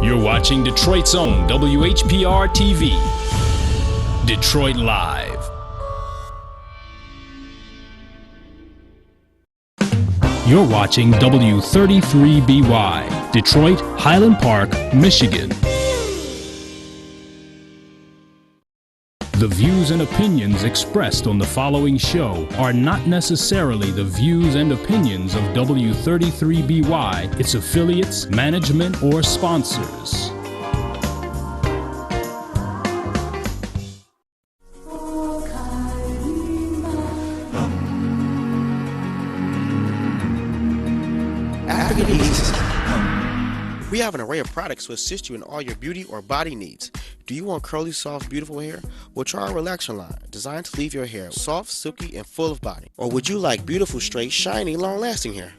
You're watching Detroit's own WHPR TV. Detroit Live. You're watching W33BY, Detroit, Highland Park, Michigan. The views and opinions expressed on the following show are not necessarily the views and opinions of W33BY, its affiliates, management, or sponsors. We have an array of products to assist you in all your beauty or body needs. Do you want curly, soft, beautiful hair? Well, try our Relaxer line, designed to leave your hair soft, silky, and full of body. Or would you like beautiful, straight, shiny, long-lasting hair?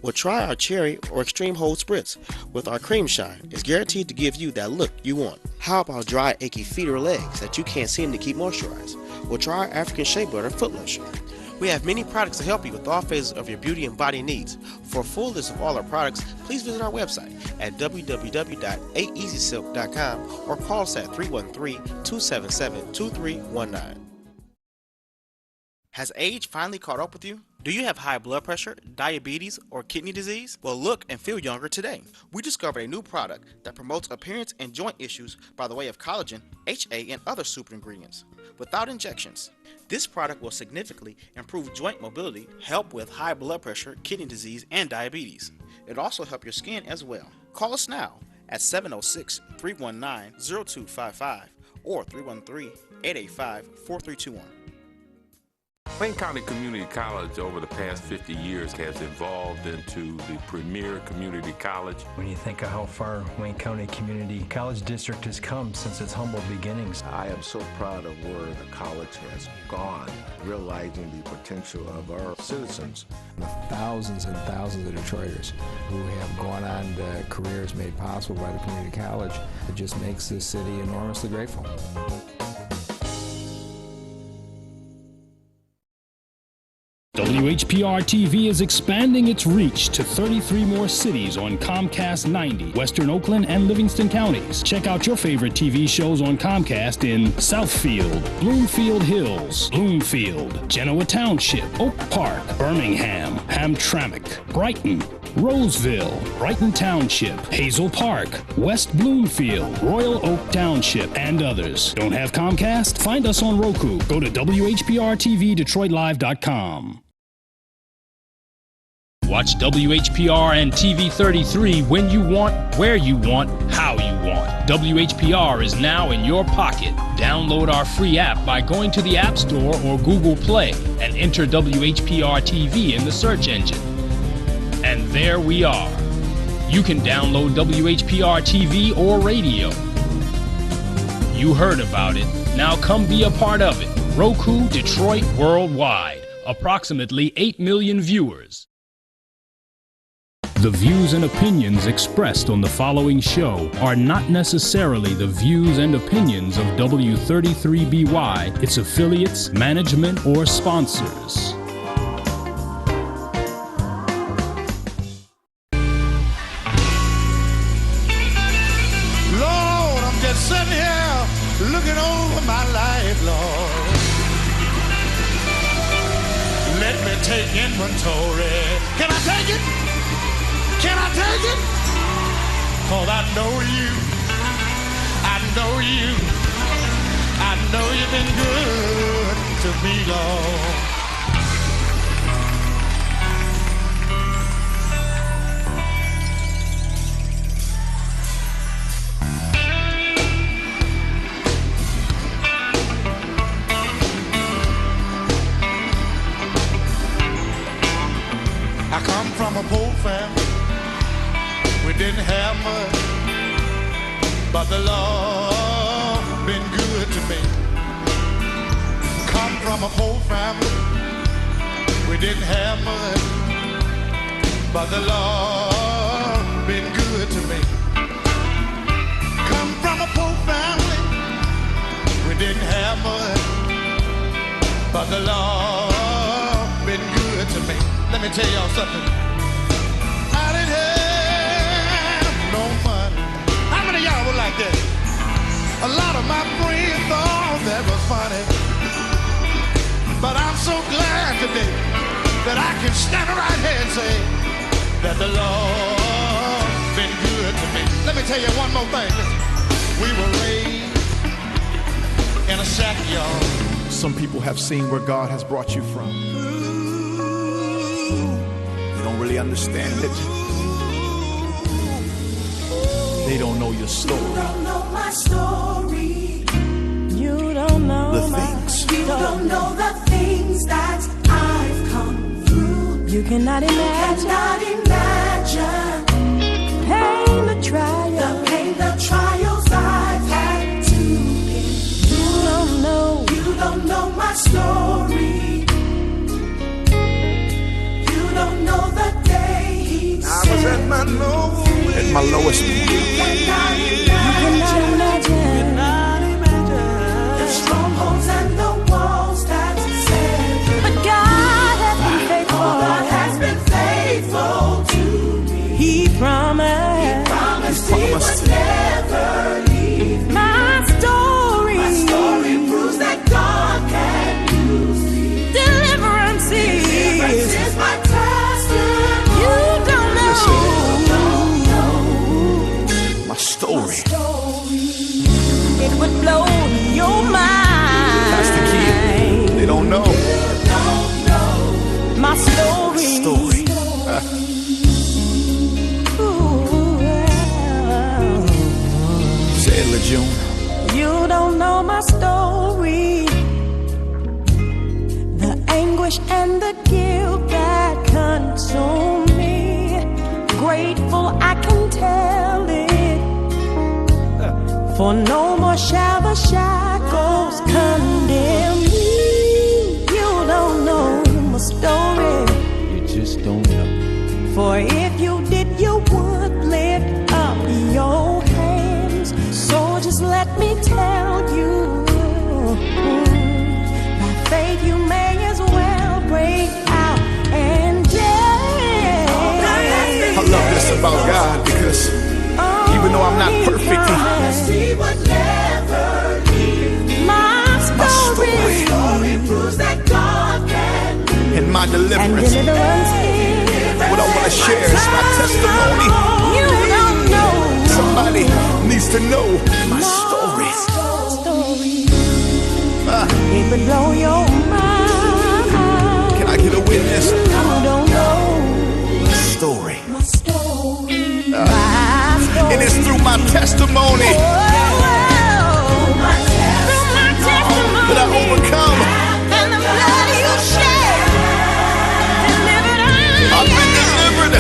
Well, try our Cherry or Extreme Hold Spritz with our Cream Shine. It's guaranteed to give you that look you want. How about dry, achy feet or legs that you can't seem to keep moisturized? Well, try our African Shea Butter Foot Lotion. We have many products to help you with all phases of your beauty and body needs. For a full list of all our products, please visit our website at www.aeasysilk.com or call us at 313-277-2319. Has age finally caught up with you? Do you have high blood pressure, diabetes, or kidney disease? Well, look and feel younger today. We discovered a new product that promotes appearance and joint issues by the way of collagen, HA, and other super ingredients, without injections. This product will significantly improve joint mobility, help with high blood pressure, kidney disease, and diabetes. It'll also help your skin as well. Call us now at 706-319-0255 or 313-885-4321. Wayne County Community College over the past 50 years has evolved into the premier community college. When you think of how far Wayne County Community College District has come since its humble beginnings. I am so proud of where the college has gone, realizing the potential of our citizens. The thousands and thousands of Detroiters who have gone on to careers made possible by the community college, it just makes this city enormously grateful. WHPR TV is expanding its reach to 33 more cities on Comcast 90, Western Oakland and Livingston counties. Check out your favorite TV shows on Comcast in Southfield, Bloomfield Hills, Bloomfield, Genoa Township, Oak Park, Birmingham, Hamtramck, Brighton, Roseville, Brighton Township, Hazel Park, West Bloomfield, Royal Oak Township, and others. Don't have Comcast? Find us on Roku. Go to WHPR-TV-DetroitLive.com. Watch WHPR and TV33 when you want, where you want, how you want. WHPR is now in your pocket. Download our free app by going to the App Store or Google Play and enter WHPR TV in the search engine. And there we are. You can download WHPR TV or radio. You heard about it. Now come be a part of it. Roku, Detroit, worldwide. Approximately 8 million viewers. The views and opinions expressed on the following show are not necessarily the views and opinions of W33BY, its affiliates, management, or sponsors. Lord, I'm just sitting here looking over my life, Lord. Let me take inventory. Can I take it? Can I take it? 'Cause I know you. I know you. I know you've been good to me, Lord. I come from a poor family. We didn't have much, but the Lord been good to me. Come from a poor family. We didn't have much, but the Lord been good to me. Come from a poor family. We didn't have much, but the Lord been good to me. Let me tell y'all something. I didn't have no money. How many of today that I can stand right here and say that the Lord's been good to me. Let me tell you one more thing. Listen. We were raised in a shack, y'all. Some people have seen where God has brought you from. You don't really understand it. They don't know your story. You don't know my story. You don't know the things. You don't know the things that I've come through. You cannot imagine. Pain, the trials I've had to endure. You don't know my story. You don't know the day he I was at my lowest point. You cannot imagine the strongholds and the walls that separate. But God has been faithful. God has been faithful to me. He promised He would never leave me. My story proves that God can use me. Deliverance is my testimony. You don't know my story. It would blow your mind. That's the key. They don't know. My story. Say it, LeJune. You don't know my story. The anguish and the guilt that consume me. Grateful I can tell it. For no more shall the shackles condemn me. You don't know my story. You just don't know. For if you did, you would lift up your hands. So just let me tell you, by faith you may as well break out and dance. I love this about God because even though I'm not perfect, He would never leave me. My story proves that God can in my deliverance. and deliverance is what I want to share is my testimony. You don't know. Somebody needs to know my story. It would blow your mind. Can I get a witness? You don't know My story. my story. It is through my testimony that I overcome. And the blood you shed delivered I've been delivered.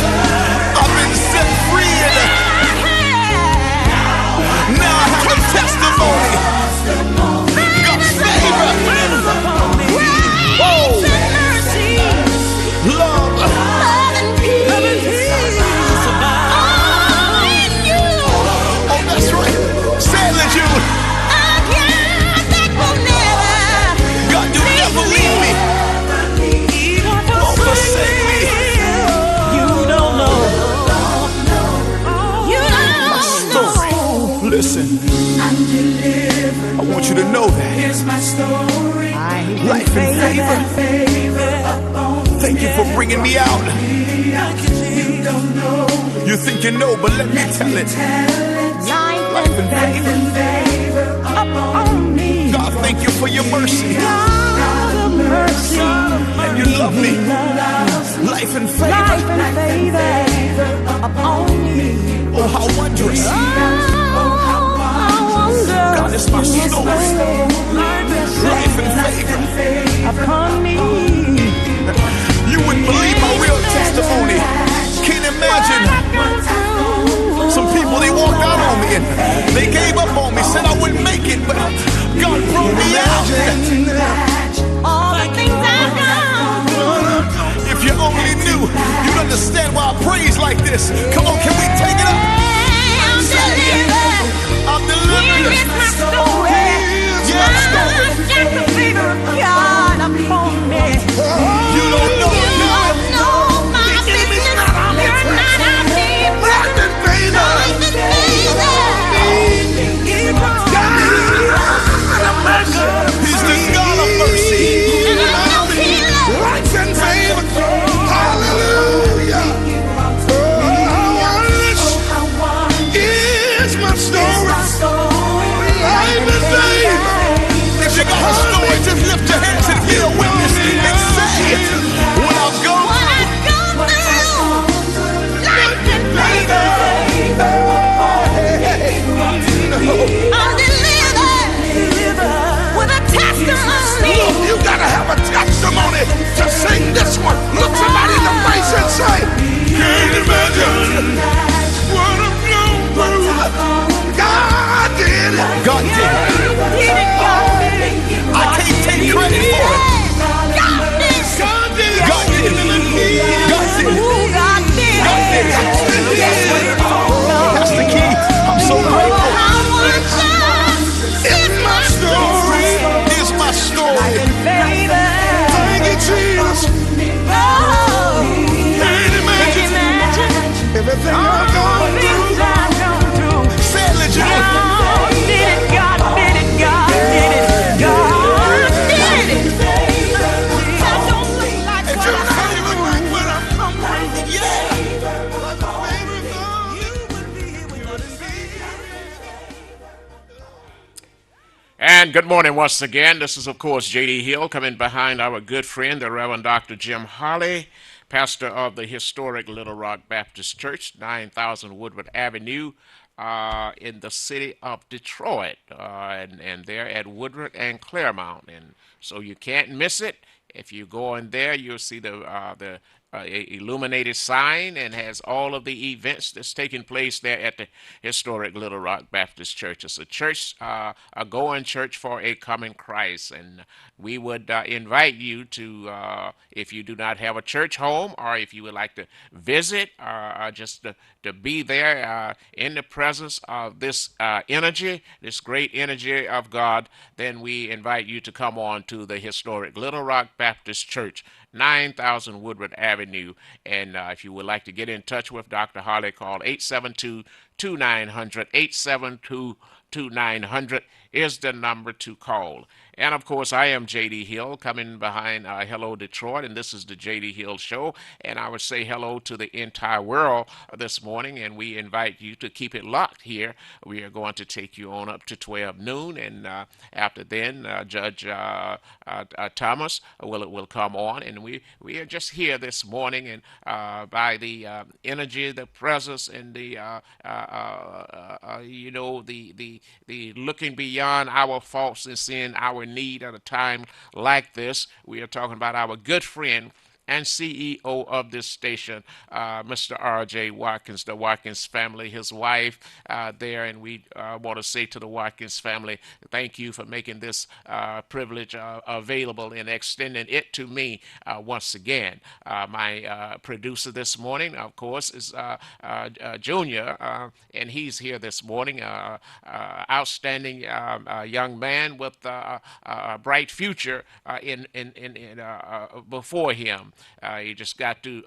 I've been set free. And now I have a testimony. God's favor. Love. and peace. Oh, that's right. Say it, LeJune. God, you never leave me. Won't forsake me. You don't know. You My don't story. know. Listen, I want you to know that. Here's my story. Life and favor. Thank you for bringing me out. You don't know. You think you know, but let me tell it. Life and favor upon me. God, thank you for your mercy. God of mercy. And you love me. Life and favor. Life and favor upon me. Oh, how wondrous. Oh, how wondrous. God, it's my story. Life and favor upon me. You wouldn't believe my real testimony. Can't imagine. Some people, they walked out on me and they gave up on me, said I wouldn't make it, but God brought me out. All the things I've done. If you only knew, you'd understand why I praise like this. Come on, can we take it up? I'm delivered. I'm delivered. Here is my story. Yeah, I've got the favor of God upon me. you don't know. You don't know my business. You're not out there. Life and favor. Life and favor. He's the God of mercy. And I know he loves. Life and And good morning once again. This is, of course, J.D. Hill coming behind our good friend, the Reverend Dr. Jim Harley, pastor of the historic Little Rock Baptist Church, 9000 Woodward Avenue, in the city of Detroit. And they're at Woodward and Claremont. And so you can't miss it. If you go in there, you'll see the illuminated sign and has all of the events that's taking place there at the historic Little Rock Baptist Church. It's a church, a going church for a coming Christ, and we would invite you to, if you do not have a church home, or if you would like to visit, or just to be there in the presence of this energy, this great energy of God, then we invite you to come on to the historic Little Rock Baptist Church, 9000 Woodward Avenue. And if you would like to get in touch with Dr. Harley, call 872-2900. 872-2900 is the number to call. And of course, I am J.D. Hill coming behind Hello Detroit, and this is the J.D. Hill Show. And I would say hello to the entire world this morning, and we invite you to keep it locked here. We are going to take you on up to 12 noon, and after then, Judge Thomas will come on, and we are just here this morning, and by the energy, the presence, and the the looking beyond our faults and seeing our need at a time like this. We are talking about our good friend and CEO of this station, Mr. R.J. Watkins, the Watkins family, his wife there. And we want to say to the Watkins family, thank you for making this privilege available and extending it to me once again. My producer this morning, of course, is Junior, and he's here this morning. Outstanding young man with a bright future before him. He just got to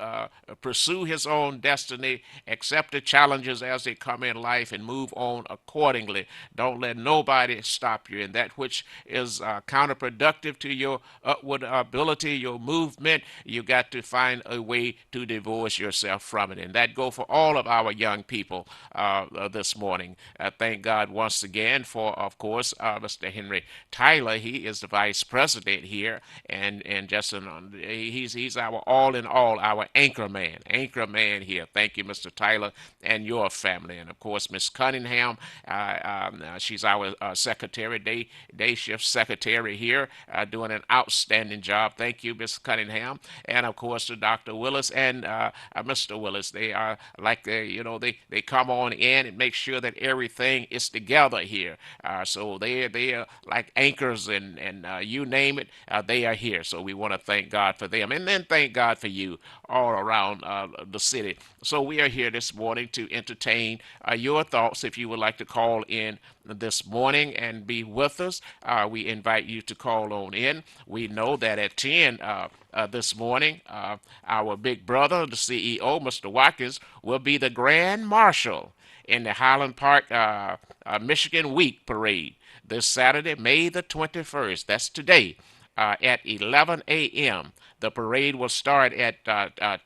pursue his own destiny, accept the challenges as they come in life, and move on accordingly. Don't let nobody stop you. And that which is counterproductive to your upward ability, your movement, you got to find a way to divorce yourself from it. And that go for all of our young people this morning. Thank God once again for, of course, Mr. Henry Tyler. He is the vice president here, and just he's our all in all, our anchor man here. Thank you, Mr. Tyler, and your family. And of course, Miss Cunningham, she's our secretary, day shift secretary here, doing an outstanding job. Thank you, Miss Cunningham. And of course, to Dr. Willis and Mr. Willis. They are like they come on in and make sure that everything is together here. So they are like anchors, and you name it, they are here. So we want to thank God for them, and then thank God for you all around the city. So we are here this morning to entertain your thoughts. If you would like to call in this morning and be with us, we invite you to call on in. We know that at 10 this morning, our big brother, the CEO, Mr. Watkins, will be the Grand Marshal in the Highland Park Michigan Week Parade this Saturday, May the 21st. That's today. At 11 a.m. The parade will start at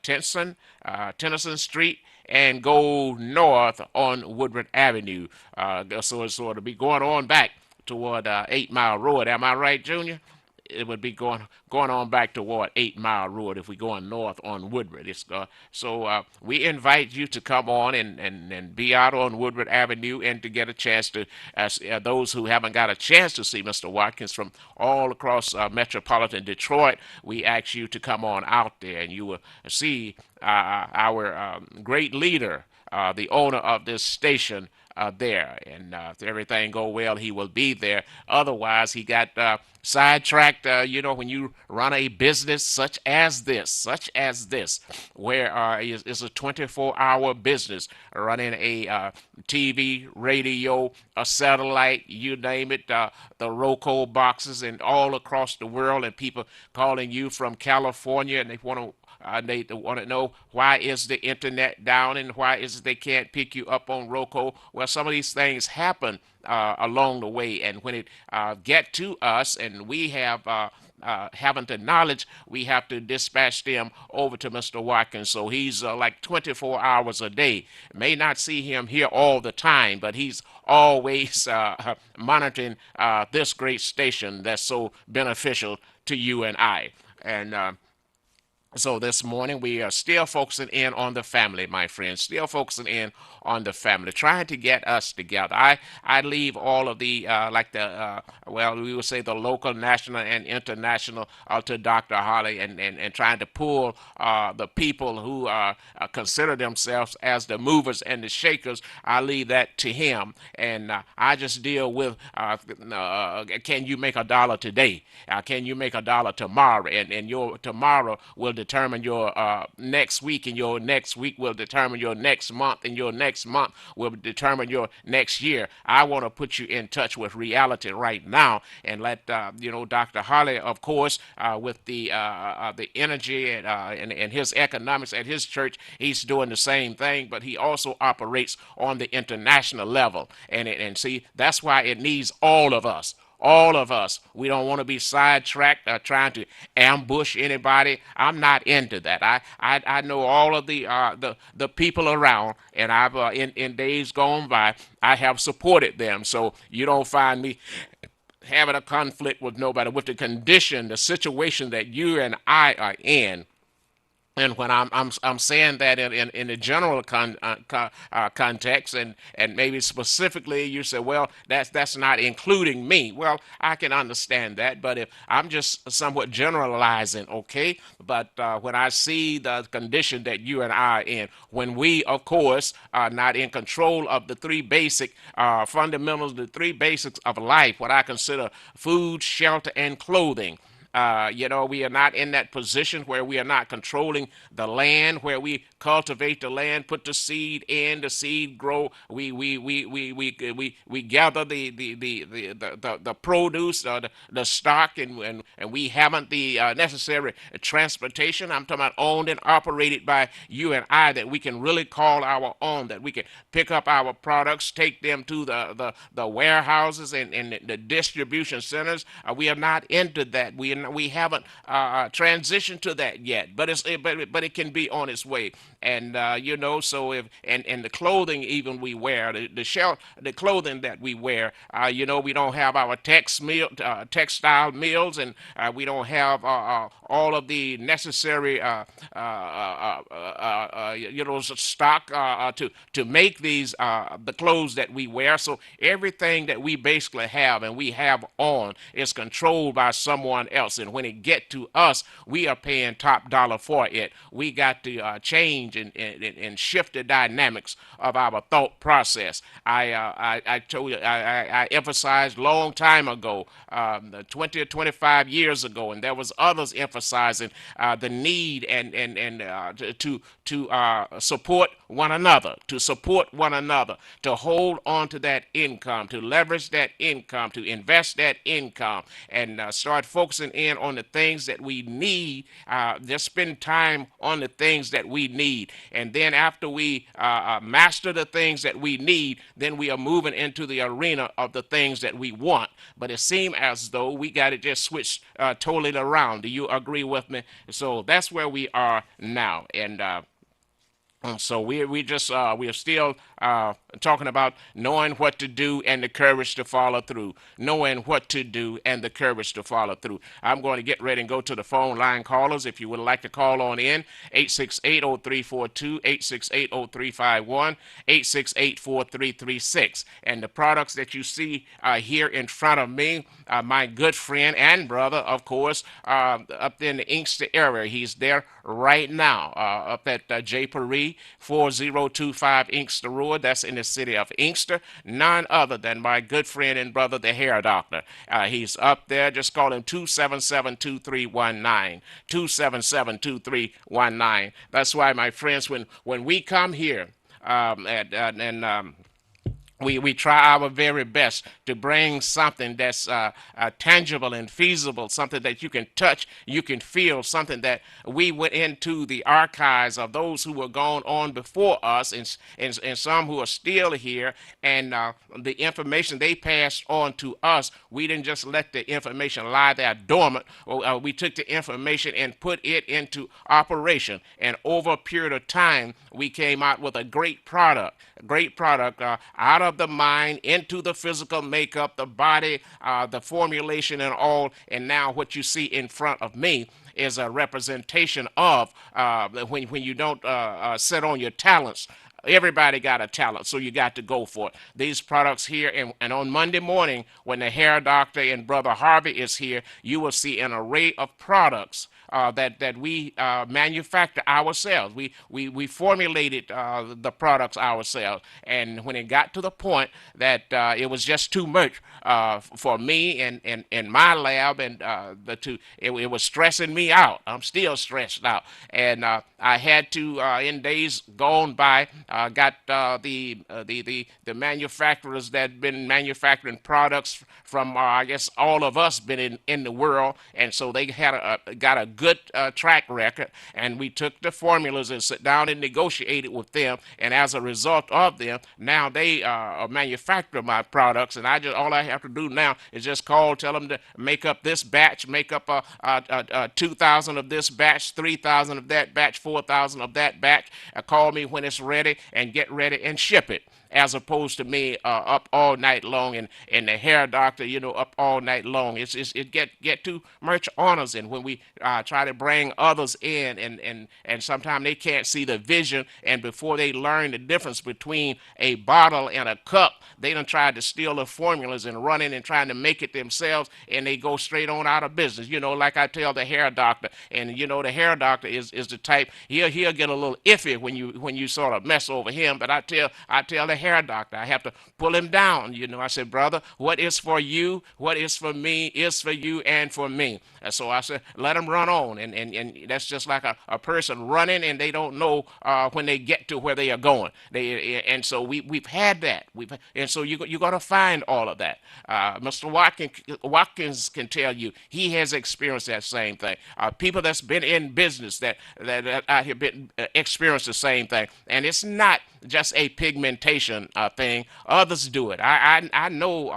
Tennyson Street and go north on Woodward Avenue. So it'll be going on back toward 8 Mile Road. Am I right, Junior? It would be going on back toward 8 Mile Road if we're going north on Woodward. So we invite you to come on and be out on Woodward Avenue, and to get a chance to, those who haven't got a chance to see Mr. Watkins from all across metropolitan Detroit, we ask you to come on out there, and you will see our great leader, the owner of this station, there. And if everything go well, he will be there. Otherwise, he got sidetracked. When you run a business such as this, where it's a 24-hour business, running a TV, radio, a satellite, you name it, the Roku boxes, and all across the world, and people calling you from California, and they want to know why is the internet down, and why is it they can't pick you up on Roku. Well, some of these things happen along the way, and when it get to us, and we have haven't the knowledge, we have to dispatch them over to Mr. Watkins. So he's like 24 hours a day. May not see him here all the time, but he's always monitoring this great station that's so beneficial to you and I. And so this morning we are still focusing in on the family, my friends, still focusing in on the family, trying to get us together. I leave all of the, well, we would say the local, national, and international to Dr. Holly and trying to pull the people who consider themselves as the movers and the shakers. I leave that to him. And I just deal with, can you make $1 today? Can you make $1 tomorrow? And your tomorrow will determine your next week, and your next week will determine your next month, and your next month will determine your next year. I want to put you in touch with reality right now and let Dr. Holly, of course, with the energy and his economics at his church, he's doing the same thing, but he also operates on the international level. And see, that's why it needs all of us. All of us. We don't want to be sidetracked trying to ambush anybody. I'm not into that. I know all of the people around, and I've in days gone by, I have supported them. So you don't find me having a conflict with nobody, with the condition, the situation that you and I are in. And when I'm saying that in the general context, and maybe specifically, you say, well, that's not including me. Well, I can understand that, but if I'm just somewhat generalizing, okay. But when I see the condition that you and I are in, when we, of course, are not in control of the three basic fundamentals, the three basics of life, what I consider food, shelter, and clothing. We are not in that position where we are not controlling the land, where we cultivate the land, put the seed in, the seed grow. We gather the produce, the stock, and we haven't the necessary transportation. I'm talking about owned and operated by you and I, that we can really call our own, that we can pick up our products, take them to the warehouses and the distribution centers. We are not into that. We haven't transitioned to that yet, but it can be on its way. And so if and the clothing even we wear, the clothing that we wear, we don't have our textile mills, and we don't have all of the necessary stock to make these the clothes that we wear. So everything that we basically have and we have on is controlled by someone else. And when it get to us, we are paying top dollar for it. We got to change and shift the dynamics of our thought process. I told you, I emphasized long time ago, 20 or 25 years ago, and there was others emphasizing the need and to support one another, to hold on to that income, to leverage that income, to invest that income, and start focusing in on the things that we need. Just spend time on the things that we need. And then after we master the things that we need, then we are moving into the arena of the things that we want. But it seems as though we got to just switch totally around. Do you agree with me? So that's where we are now. And so we're still talking about knowing what to do and the courage to follow through. Knowing what to do and the courage to follow through. I'm going to get ready and go to the phone line callers. If you would like to call on in, 868-0342, 868-0351, 868-4336. And the products that you see here in front of me, my good friend and brother, of course, up in the Inkster area. He's there right now, up at J. Paris, 4025 Inkster Road. That's in the city of Inkster. None other than my good friend and brother, the hair doctor. He's up there. Just call him 277-2319. 277-2319. That's why, my friends, when we come here We try our very best to bring something that's tangible and feasible, something that you can touch, you can feel, something that we went into the archives of those who were gone on before us, and some who are still here, and the information they passed on to us, we didn't just let the information lie there dormant. We took the information and put it into operation, and over a period of time, we came out with a great product. Out of the mind into the physical makeup, the body, the formulation, and all. And now what you see in front of me is a representation of when you don't sit on your talents. Everybody got a talent, so you got to go for it. These products here, and on Monday morning, when the hair doctor and Brother Harvey is here, you will see an array of products that we manufacture ourselves. We formulated the products ourselves, and when it got to the point that it was just too much for me and my lab, and it was stressing me out. I'm still stressed out, and I had to in days gone by got the manufacturers that been manufacturing products from I guess all of us been in the world, and so they had got a good track record, and we took the formulas and sat down and negotiated with them, and as a result of them, now they manufacture my products, and all I have to do now is just tell them to make up this batch, make up 2,000 of this batch, 3,000 of that batch, 4,000 of that batch, call me when it's ready, and get ready and ship it, as opposed to me up all night long, and the hair doctor, up all night long. It get too much on us, and when we try to bring others in, and sometimes they can't see the vision, and before they learn the difference between a bottle and a cup, they done tried to steal the formulas and run in and trying to make it themselves, and they go straight on out of business. Like I tell the hair doctor, and the hair doctor is the type, he'll get a little iffy when you sort of mess over him, but I tell the hair doctor, I have to pull him down. I said, brother, what is for you, what is for me, is for you and for me. And so I said, let him run on, and that's just like a person running, and they don't know when they get to where they are going. And so we've had that. And so you're going to find all of that. Mr. Watkins can tell you he has experienced that same thing. People that's been in business that have been experienced the same thing, and it's not just a pigmentation thing. Others do it. I know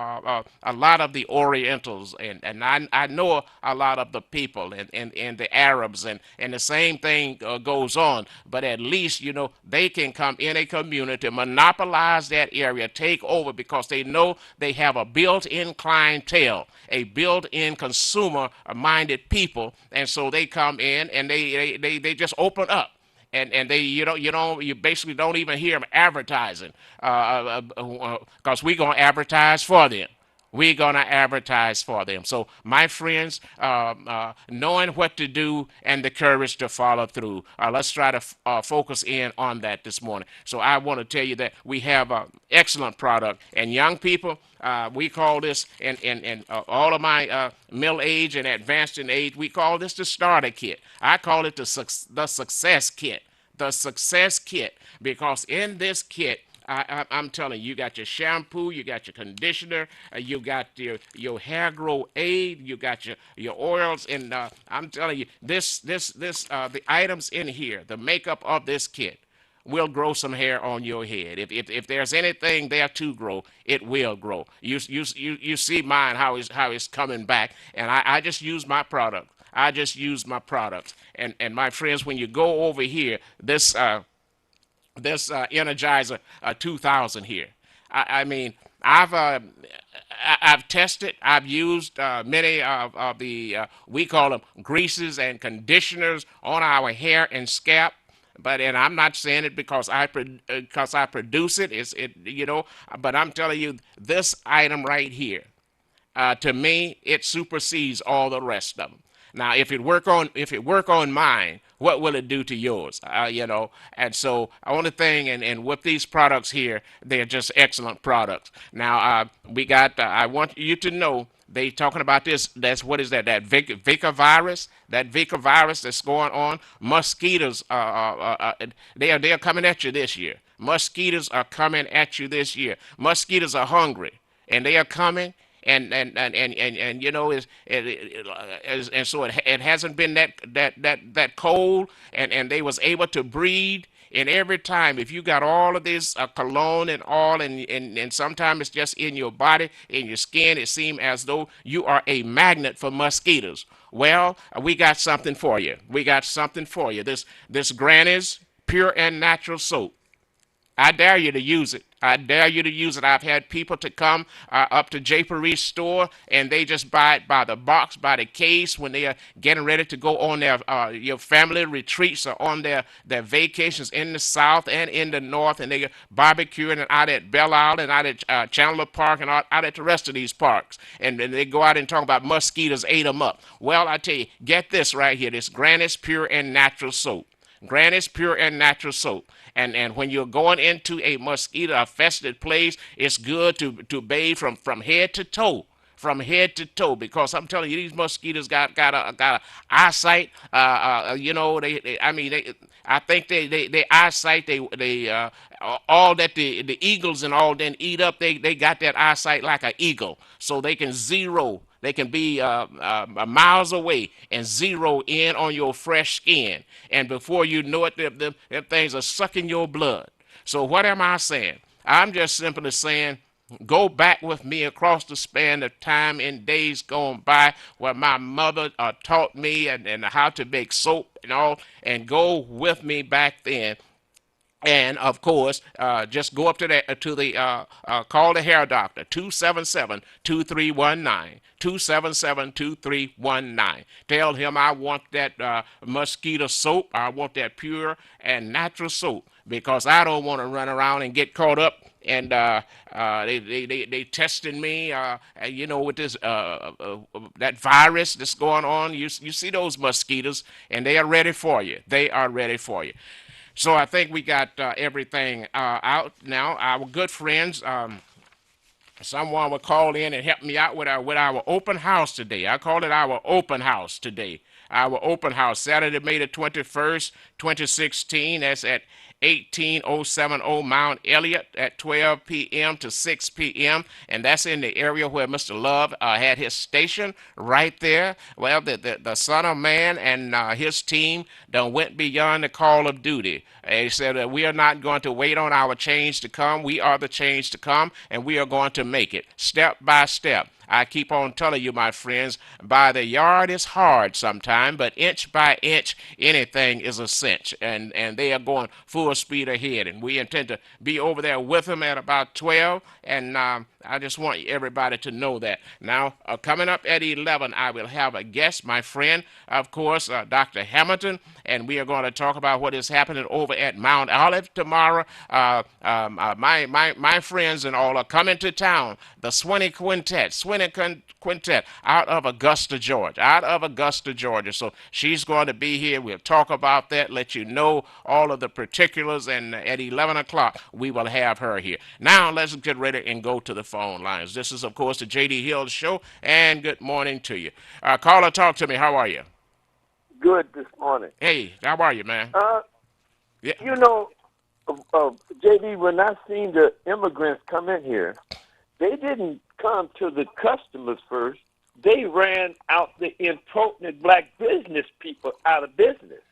a lot of the Orientals, and I know a lot of the people and the Arabs, and the same thing goes on. But at least, they can come in a community, monopolize that area, take over, because they know they have a built-in clientele, a built-in consumer-minded people, and so they come in and they just open up. And they you basically don't even hear them advertising because we're gonna advertise for them. We're going to advertise for them. So, my friends, knowing what to do and the courage to follow through, let's try to focus in on that this morning. So, I want to tell you that we have an excellent product. And young people, we call this, in all of my middle age and advanced in age, we call this the starter kit. I call it the success kit. The success kit, because in this kit, I'm telling you, you got your shampoo, you got your conditioner, you got your hair grow aid, you got your oils, and I'm telling you, the items in here, the makeup of this kit, will grow some hair on your head. If there's anything there to grow, it will grow. You see mine, how it's coming back, and I just use my product. I just use my products, and my friends, when you go over here, this Energizer 2000 here. I mean, I've tested. I've used many of the we call them greases and conditioners on our hair and scalp. And I'm not saying it because I produce it. But I'm telling you, this item right here, to me, it supersedes all the rest of them. Now, if it work on mine, what will it do to yours? And so only thing, and with these products here, they're just excellent products. Now, we got. I want you to know they talking about this. That's what is that? That Vika virus. That Vika virus that's going on. Mosquitoes. They are coming at you this year. Mosquitoes are coming at you this year. Mosquitoes are hungry, and they are coming. And you know, and so it hasn't been that cold, and they was able to breed. And every time, if you got all of this cologne and all, and sometimes it's just in your body, in your skin, it seems as though you are a magnet for mosquitoes. Well, we got something for you. We got something for you. This Granny's Pure and Natural Soap. I dare you to use it. I dare you to use it. I've had people to come up to J. Paris store, and they just buy it by the box, by the case, when they are getting ready to go on their your family retreats or on their vacations in the South and in the North, and they are barbecuing out at Belle Isle and out at Chandler Park and out at the rest of these parks. And then they go out and talk about mosquitoes ate them up. Well, I tell you, get this right here, this Granny's Pure and Natural Soap. Granny's Pure and Natural Soap. And when you're going into a mosquito-infested place, it's good to bathe from head to toe. From head to toe, because I'm telling you, these mosquitoes got a eyesight. You know, I think they eyesight. All that the eagles and all then eat up. They got that eyesight like an eagle, so they can zero. They can be miles away and zero in on your fresh skin. And before you know it, them things are sucking your blood. So what am I saying? I'm just simply saying, go back with me across the span of time in days gone by where my mother taught me and how to make soap and all, and go with me back then. And of course, just go up to call the hair doctor, 277-2319, 277-2319. Tell him I want that mosquito soap. I want that pure and natural soap, because I don't want to run around and get caught up. And they testing me, you know, with this that virus that's going on. You see those mosquitoes, and they are ready for you. They are ready for you. So I think we got everything out now. Our good friends, someone will call in and help me out with our open house today. I call it our open house today. Our open house, Saturday, May the 21st, 2016. That's at 18070 Mount Elliott at 12 p.m. to 6 p.m. And that's in the area where Mr. Love had his station right there. Well, the Son of Man and his team done went beyond the call of duty. He said that we are not going to wait on our change to come. We are the change to come, and we are going to make it step by step. I keep on telling you, my friends, by the yard is hard sometimes, but inch by inch, anything is a cinch. And they are going full speed ahead. And we intend to be over there with them at about 12. And I just want everybody to know that. Now, coming up at 11, I will have a guest, my friend, of course, Dr. Hamilton. And we are going to talk about what is happening over at Mount Olive tomorrow. My friends and all are coming to town. The Swinney Quintet out of Augusta, Georgia. So she's going to be here. We'll talk about that, let you know all of the particulars, and at 11 o'clock we will have her here. Now let's get ready and go to the phone lines. This is, of course, the J.D. Hill Show, and good morning to you. Caller, talk to me. How are you? Good this morning. Hey, how are you, man? Yeah. You know, J.D., when I seen the immigrants come in here, they didn't come to the customers first. They ran out the impotent black business people out of business.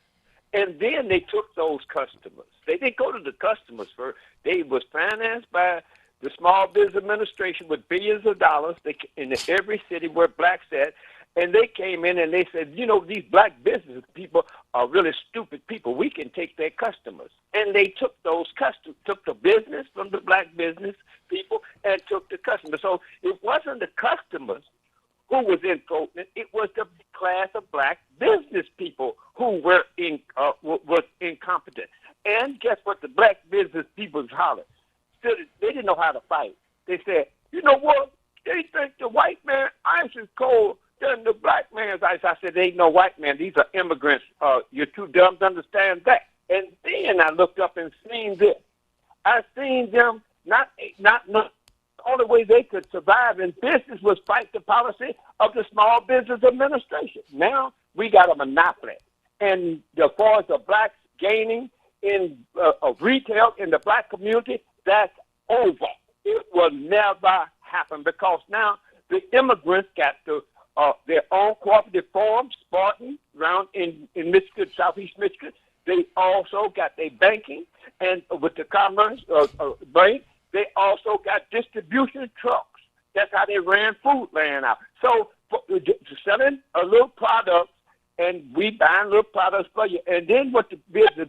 And then they took those customers. They didn't go to the customers first. They was financed by the Small Business Administration with billions of dollars in every city where blacks at. And they came in and they said, you know, these black business people are really stupid people. We can take their customers. And they took those customers, took the business from the black business people and took the customers. So it wasn't the customers who was impotent. It was the class of black business people who were was incompetent. And guess what? The black business people hollered. They didn't know how to fight. They said, you know what? They think the white man ice is cold than the black man's ice. I said, they ain't no white man. These are immigrants. You're too dumb to understand that. And then I looked up and seen this. I seen them not the only way they could survive in business was fight the policy of the Small Business Administration. Now we got a monopoly. And as far as the blacks gaining, in retail in the black community, that's over. It will never happen because now the immigrants got their own cooperative farms, Spartan, around in Michigan, southeast Michigan. They also got their banking, and with the Commerce Bank, they also got distribution trucks. That's how they ran Foodland out. So selling a little product, and we buying little products for you. And then what the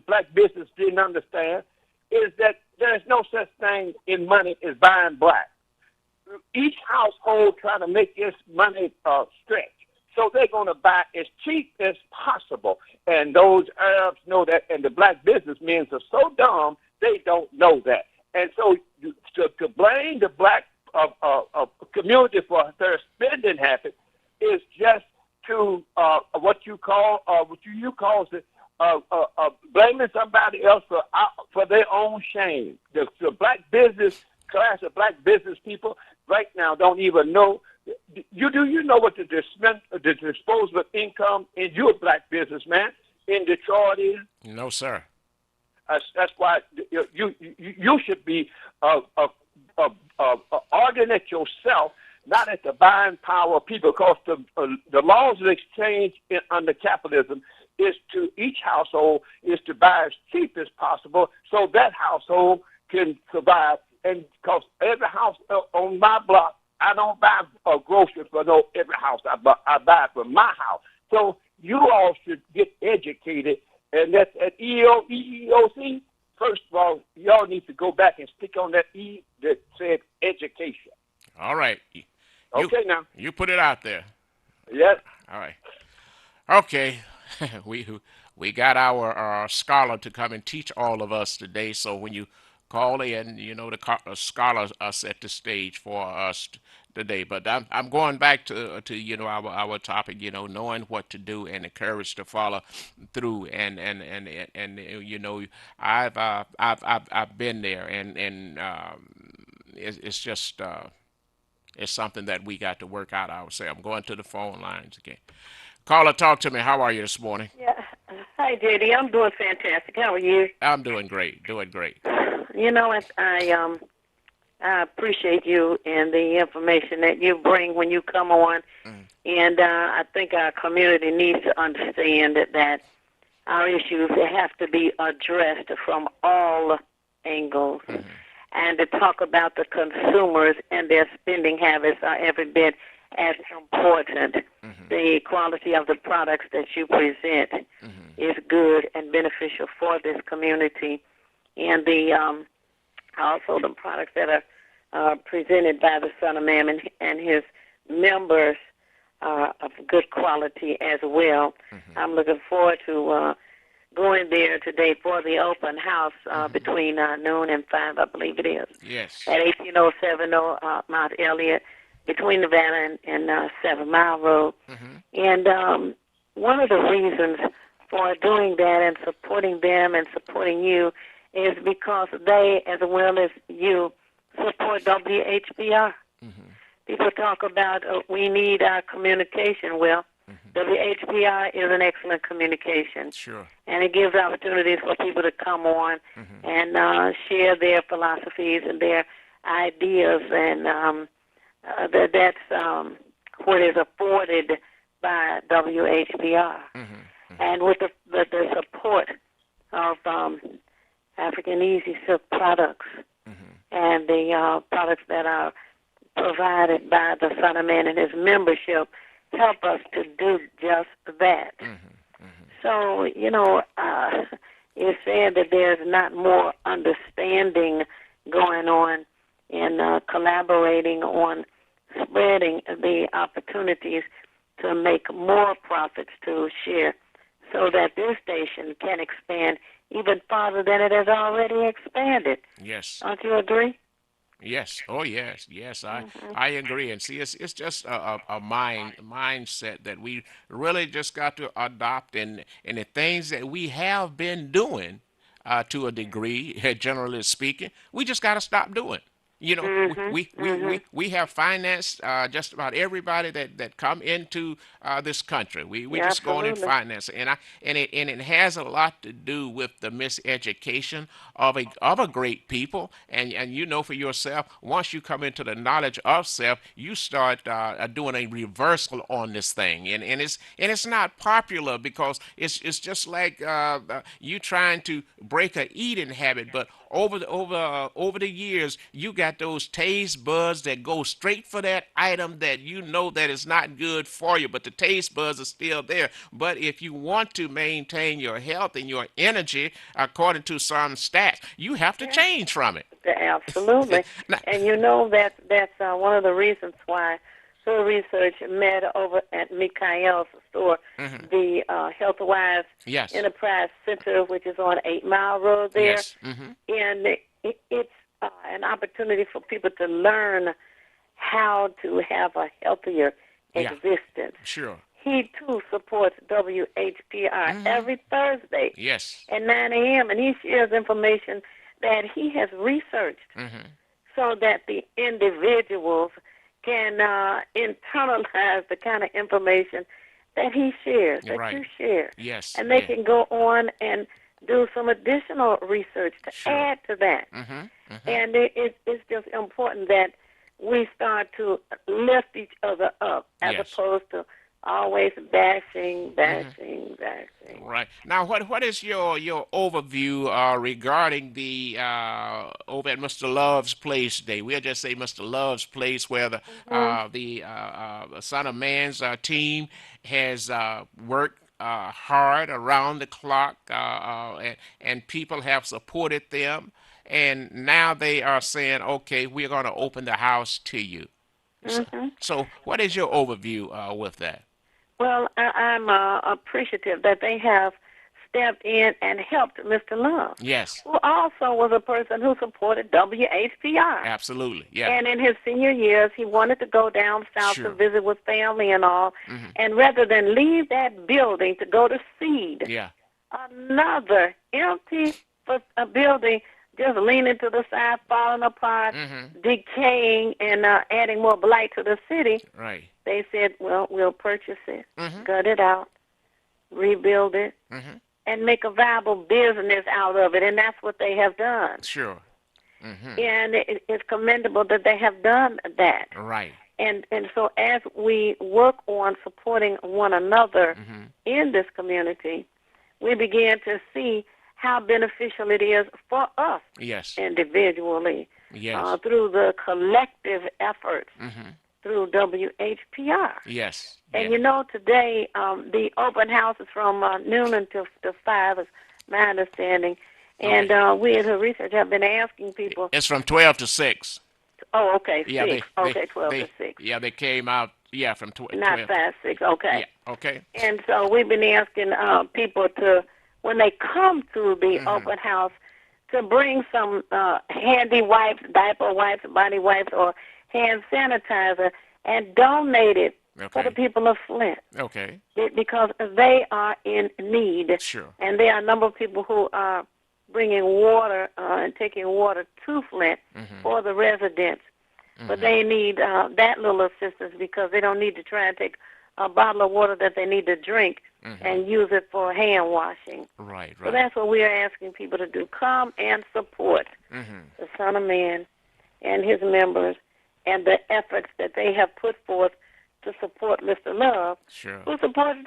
black business didn't understand is that there's no such thing in money as buying black. Each household trying to make its money stretch. So they're going to buy as cheap as possible. And those Arabs know that, and the black businessmen are so dumb, they don't know that. And so to blame the black community for their spending habits is just to what you call blaming somebody else for their own shame. The black business class of black business people right now don't even know. You know what the disposable income in your black businessman in Detroit is? No, sir. That's why you should be arguing at yourself, not at the buying power of people, because the laws of exchange under capitalism is to each household is to buy as cheap as possible so that household can survive. And because every house on my block, I don't buy groceries for every house. I buy it for my house. So you all should get educated, and that's at EEOC. First of all, y'all need to go back and stick on that E that said education. All right. Okay, now. You put it out there. Yes. All right. Okay. We got our scholar to come and teach all of us today. So when you call in, the scholars are set the stage for us today. But I'm going back to our topic, knowing what to do and the courage to follow through. And I've been there, and it's just it's something that we got to work out ourselves. I'm going to the phone lines again. Caller, talk to me. How are you this morning? Yeah. Hi, JD. I'm doing fantastic. How are you? I'm doing great. I appreciate you and the information that you bring when you come on. And I think our community needs to understand that our issues have to be addressed from all angles. And to talk about the consumers and their spending habits are every bit as important. The quality of the products that you present is good and beneficial for this community. And also the products that are presented by the Son of Man and his members are of good quality as well. I'm looking forward to going there today for the open house between noon and 5, I believe it is. Yes. At 18070 Mount Elliott, between Nevada and 7 Mile Road. And one of the reasons for doing that and supporting them and supporting you is because they, as well as you, support WHBR. People talk about we need our communication. Well, WHBR is an excellent communication. Sure. And it gives opportunities for people to come on and share their philosophies and their ideas, and that's what is afforded by WHBR. And with the support of African Easy Silk products and the products that are provided by the Son of Man and his membership, help us to do just that. So, it's said that there's not more understanding going on in collaborating on spreading the opportunities to make more profits to share so that this station can expand even farther than it has already expanded. Yes. Don't you agree? Yes. Oh, yes. Yes, I agree. And see, it's just a mindset that we really just got to adopt, and the things that we have been doing to a degree, generally speaking, we just got to stop doing. You know, we have financed just about everybody that come into this country. We just go in and finance it, and it has a lot to do with the miseducation of a great people. And you know for yourself, once you come into the knowledge of self, you start doing a reversal on this thing, and it's not popular because it's just like you trying to break a eating habit, but over the years, you got those taste buds that go straight for that item that you know that is not good for you, but the taste buds are still there. But if you want to maintain your health and your energy, according to some stats, you have to change from it. Absolutely. And you know that's one of the reasons why Soul Research met over at Mikhail's store, the HealthWise Enterprise Center, which is on 8 Mile Road there. Yes. And it's an opportunity for people to learn how to have a healthier existence. Sure. He, too, supports WHPR every Thursday at 9 a.m., and he shares information that he has researched so that the individuals can internalize the kind of information that he shares, that you share. Yes. And they can go on and do some additional research to add to that. And it's just important that we start to lift each other up as opposed to always bashing. Right. Now, what is your overview regarding the over at Mr. Love's place today? We'll just say Mr. Love's place, where the Son of Man's team has worked hard around the clock, and people have supported them, and now they are saying, okay, we're going to open the house to you. So what is your overview with that? Well, I'm appreciative that they have stepped in and helped Mr. Love. Yes. Who also was a person who supported WHPR. Absolutely, yeah. And in his senior years, he wanted to go down south to visit with family and all. And rather than leave that building to go to Seed, another empty building just leaning to the side, falling apart, decaying, and adding more blight to the city. Right. They said, well, we'll purchase it, gut it out, rebuild it, and make a viable business out of it. And that's what they have done. Sure. And it's commendable that they have done that. Right. And so as we work on supporting one another in this community, we begin to see how beneficial it is for us individually through the collective efforts through WHPR. Yes. And you know, today the open house is from noon until 5 is my understanding. And we as a research have been asking people. It's from 12 to 6. Oh, okay, 6. They, 12 to 6. Yeah, they came out, from 12. Not 5, 6, okay. Yeah, okay. And so we've been asking people to, when they come to the open house, to bring some handy wipes, diaper wipes, body wipes, or hand sanitizer, and donate it for the people of Flint. Okay. Because they are in need. Sure. And there are a number of people who are bringing water and taking water to Flint for the residents. But they need that little assistance because they don't need to try and take a bottle of water that they need to drink and use it for hand washing. Right. So that's what we are asking people to do. Come and support the Son of Man and his members and the efforts that they have put forth to support Mr. Love, who supports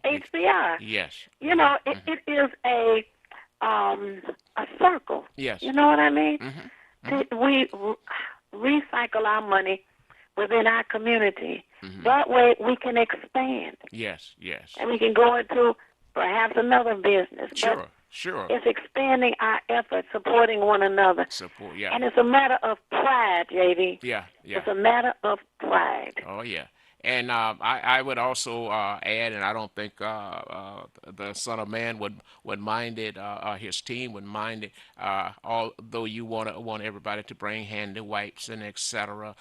WHPR. Yes. You know, it is a circle. Yes. You know what I mean? We recycle our money within our community. That way we can expand. Yes. And we can go into perhaps another business. Sure. It's expanding our efforts, supporting one another. And it's a matter of pride, JD. Yeah. It's a matter of pride. Oh, yeah. And I would also add, and I don't think the Son of Man would mind it, his team would mind it, although you want everybody to bring handy wipes and etc.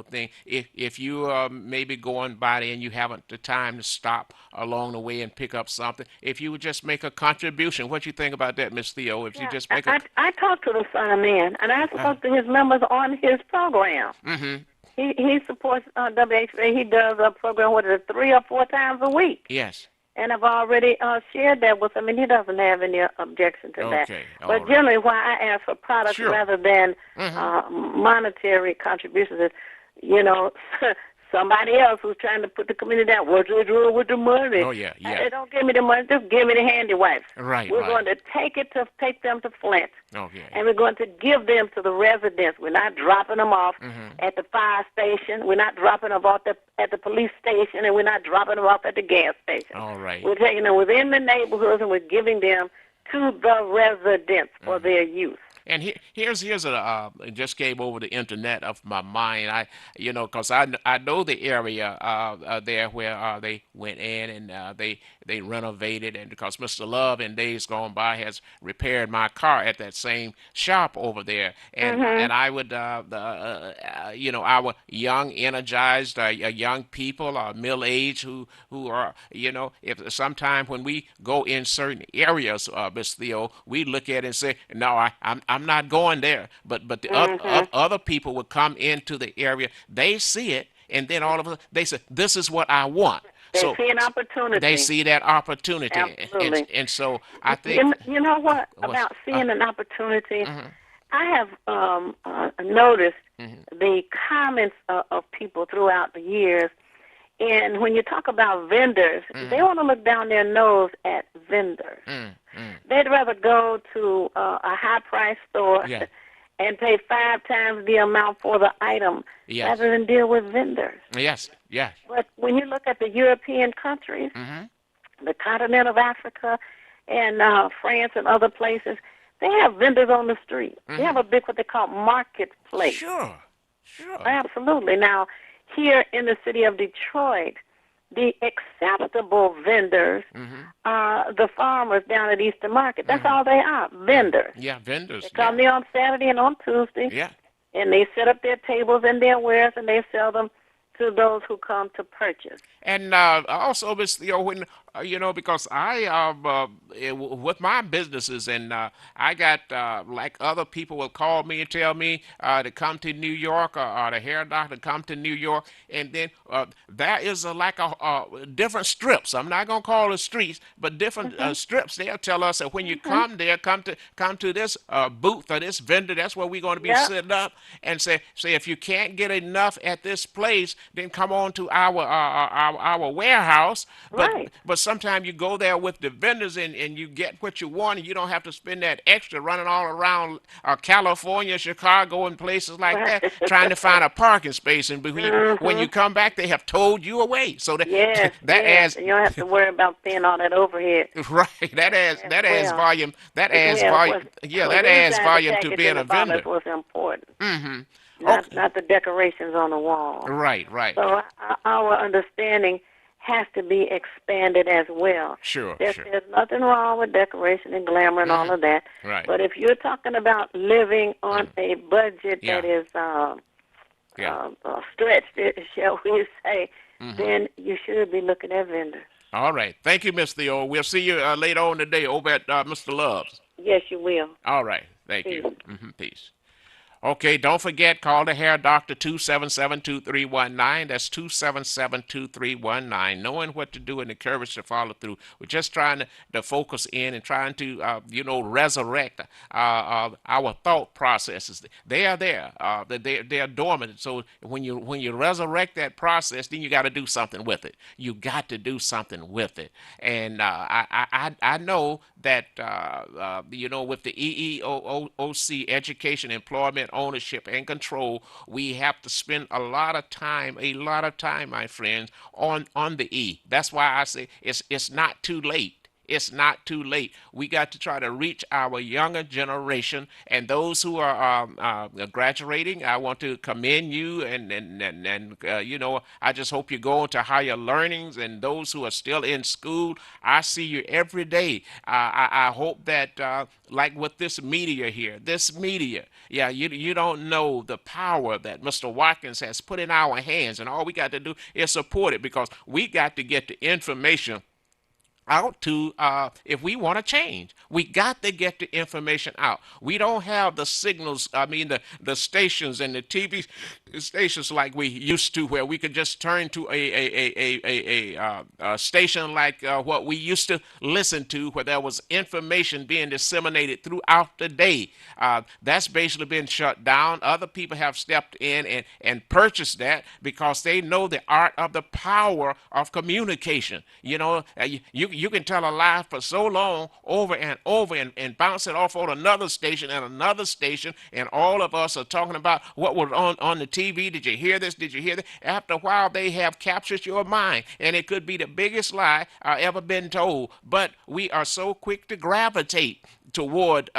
Thing. If you maybe going by there and you haven't the time to stop along the way and pick up something, if you would just make a contribution, what you think about that, Miss Theo? If you just make I talked to the Son of Man, and I spoke to his members on his program. Mm-hmm. He supports WHA. He does a program, 3 or 4 times a week. Yes. And I've already shared that with him, and he doesn't have any objection to that. But generally, why I ask for products rather than monetary contributions is, somebody else who's trying to put the community down. What you do with the money? Oh, yeah. They don't give me the money. Just give me the handy wipes. Right. We're going to take them to Flint. Okay. And we're going to give them to the residents. We're not dropping them off at the fire station. We're not dropping them off at the police station, and we're not dropping them off at the gas station. All right. We're taking them within the neighborhoods, and we're giving them to the residents for their use. And here's it just came over the internet of my mind. Because I know the area there where they went in and they renovated, and because Mr. Love in days gone by has repaired my car at that same shop over there, and I would our young energized young people, middle age who are if sometime when we go in certain areas, Miss Theo, we look at it and say, no, I'm not going there, but the other people would come into the area, they see it, and then all of a sudden they say, this is what I want. They see an opportunity. They see that opportunity. Absolutely. And so I think... You know what? About seeing an opportunity, I have noticed the comments of people throughout the years, and when you talk about vendors, they want to look down their nose at vendors. They'd rather go to a high-priced store and pay 5 times the amount for the item rather than deal with vendors. Yes. But when you look at the European countries, the continent of Africa, and France and other places, they have vendors on the street. They have a big, what they call, marketplace. Sure. Absolutely. Now, here in the city of Detroit, the acceptable vendors are the farmers down at Eastern Market. That's all they are, vendors. Yeah, vendors. They come there on Saturday and on Tuesday. Yeah. And they set up their tables and their wares, and they sell them to those who come to purchase. And also, Miss Theo, when because I with my businesses, and I got like other people will call me and tell me to come to New York, or the hair doctor to come to New York, and then there is like a different strips. I'm not gonna call it streets, but different strips. They'll tell us that when you come there, come to this booth or this vendor. That's where we're going to be sitting up, and say if you can't get enough at this place, then come on to our warehouse. But sometimes you go there with the vendors and you get what you want, and you don't have to spend that extra running all around California, Chicago, and places like that trying to find a parking space. And when you come back, they have towed you away. So that adds. You don't have to worry about paying all that overhead. Right. That adds volume. That adds volume. That adds volume to being a vendor. That's what's important. Not the decorations on the wall. Right. So our understanding has to be expanded as well. Sure. There's nothing wrong with decoration and glamour and all of that. Right. But if you're talking about living on a budget that is stretched, shall we say, then you should be looking at vendors. All right. Thank you, Miss Theo. We'll see you later on today over at Mr. Love's. Yes, you will. All right. Thank you. Peace. Okay, don't forget, call the hair doctor, 277-2319. That's 277-2319. Knowing what to do and the courage to follow through. We're just trying to focus in and trying to, resurrect our thought processes. They are there. They are dormant. So when you resurrect that process, then you got to do something with it. You got to do something with it. And I know that, with the EEOC, Education, Employment, Ownership, and Control, we have to spend a lot of time, my friends, on the E. That's why I say it's not too late. It's not too late. We got to try to reach our younger generation and those who are graduating. I want to commend you, and you know, I just hope you go into higher learnings. And those who are still in school, I see you every day. I hope that like with this media here, yeah, you don't know the power that Mr. Watkins has put in our hands, and all we got to do is support it, because we got to get the information out to if we want to change. We got to get the information out. We don't have the signals, I mean the stations and the TV stations like we used to, where we could just turn to a station like what we used to listen to, where there was information being disseminated throughout the day. That's basically been shut down. Other people have stepped in and purchased that, because they know the art of the power of communication. You know, you can tell a lie for so long over and over and bounce it off on another station and another station, and all of us are talking about what was on the TV. Did you hear this? Did you hear that? After a while, they have captured your mind, and it could be the biggest lie ever been told, but we are so quick to gravitate toward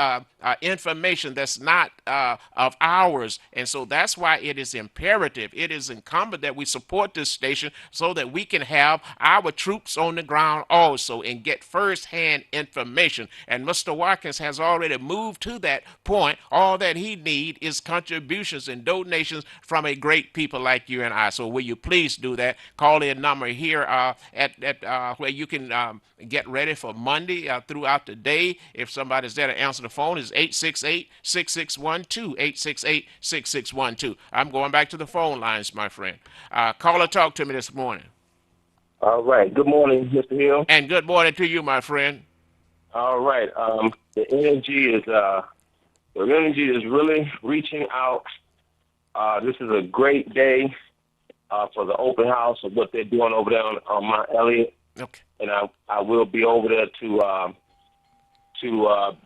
information that's not of ours. And so that's why it is imperative, it is incumbent that we support this station, so that we can have our troops on the ground also and get first-hand information. And Mr. Watkins has already moved to that point. All that he needs is contributions and donations from a great people like you and I. So will you please do that? Call in number here at where you can get ready for Monday throughout the day. If somebody's there to answer the phone, is 868-6612, 868-6612. I'm going back to the phone lines, my friend. Caller, talk to me this morning. All right. Good morning, Mr. Hill. And good morning to you, my friend. All right. The energy is really reaching out. This is a great day for the open house of what they're doing over there on Mount Elliott. Okay. And I will be over there to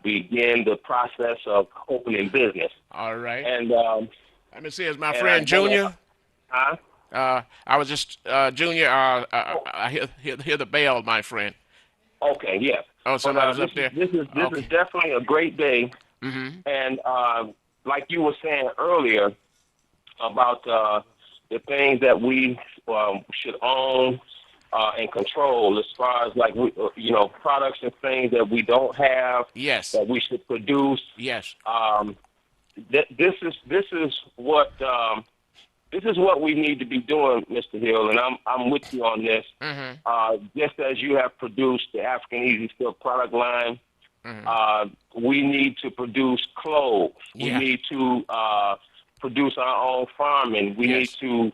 begin the process of opening business. All right. And let me see, is my friend Junior? Huh? I was just Junior. I hear the bell, my friend. Okay. Yes. Oh, somebody's up there. This is definitely a great day. Mm-hmm. And like you were saying earlier about the things that we should own and control, as far as like products and things that we don't have, yes, that we should produce, yes. This is what we need to be doing, Mr. Hill, and I'm with you on this. Mm-hmm. Just as you have produced the African Easy Silk product line, mm-hmm. We need to produce clothes. Yeah. We need to produce our own farming. We need to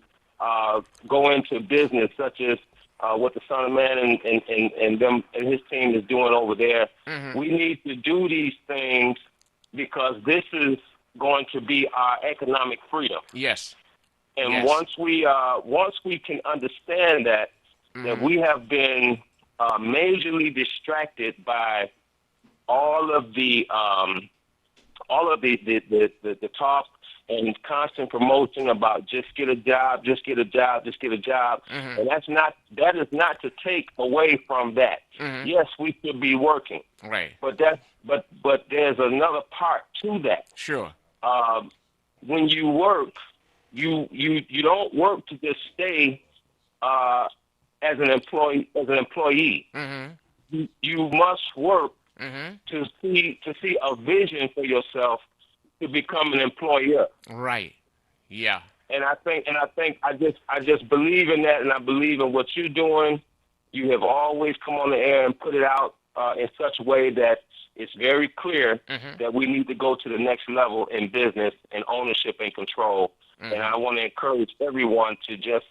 go into business such as what the Son of Man and them and his team is doing over there. Mm-hmm. We need to do these things because this is going to be our economic freedom. Yes. And yes. once we can understand that, mm-hmm. that we have been majorly distracted by all of the talk and constant promotion about just get a job, just get a job, just get a job. Mm-hmm. And that is not to take away from that. Mm-hmm. Yes, we should be working. Right. But there's another part to that. Sure. When you work, you don't work to just stay as an employee. Mm-hmm. You must work mm-hmm. to see a vision for yourself to become an employer. Right. Yeah. And I just believe in that, and I believe in what you're doing. You have always come on the air and put it out in such a way that it's very clear mm-hmm. that we need to go to the next level in business and ownership and control. Mm-hmm. And I want to encourage everyone to just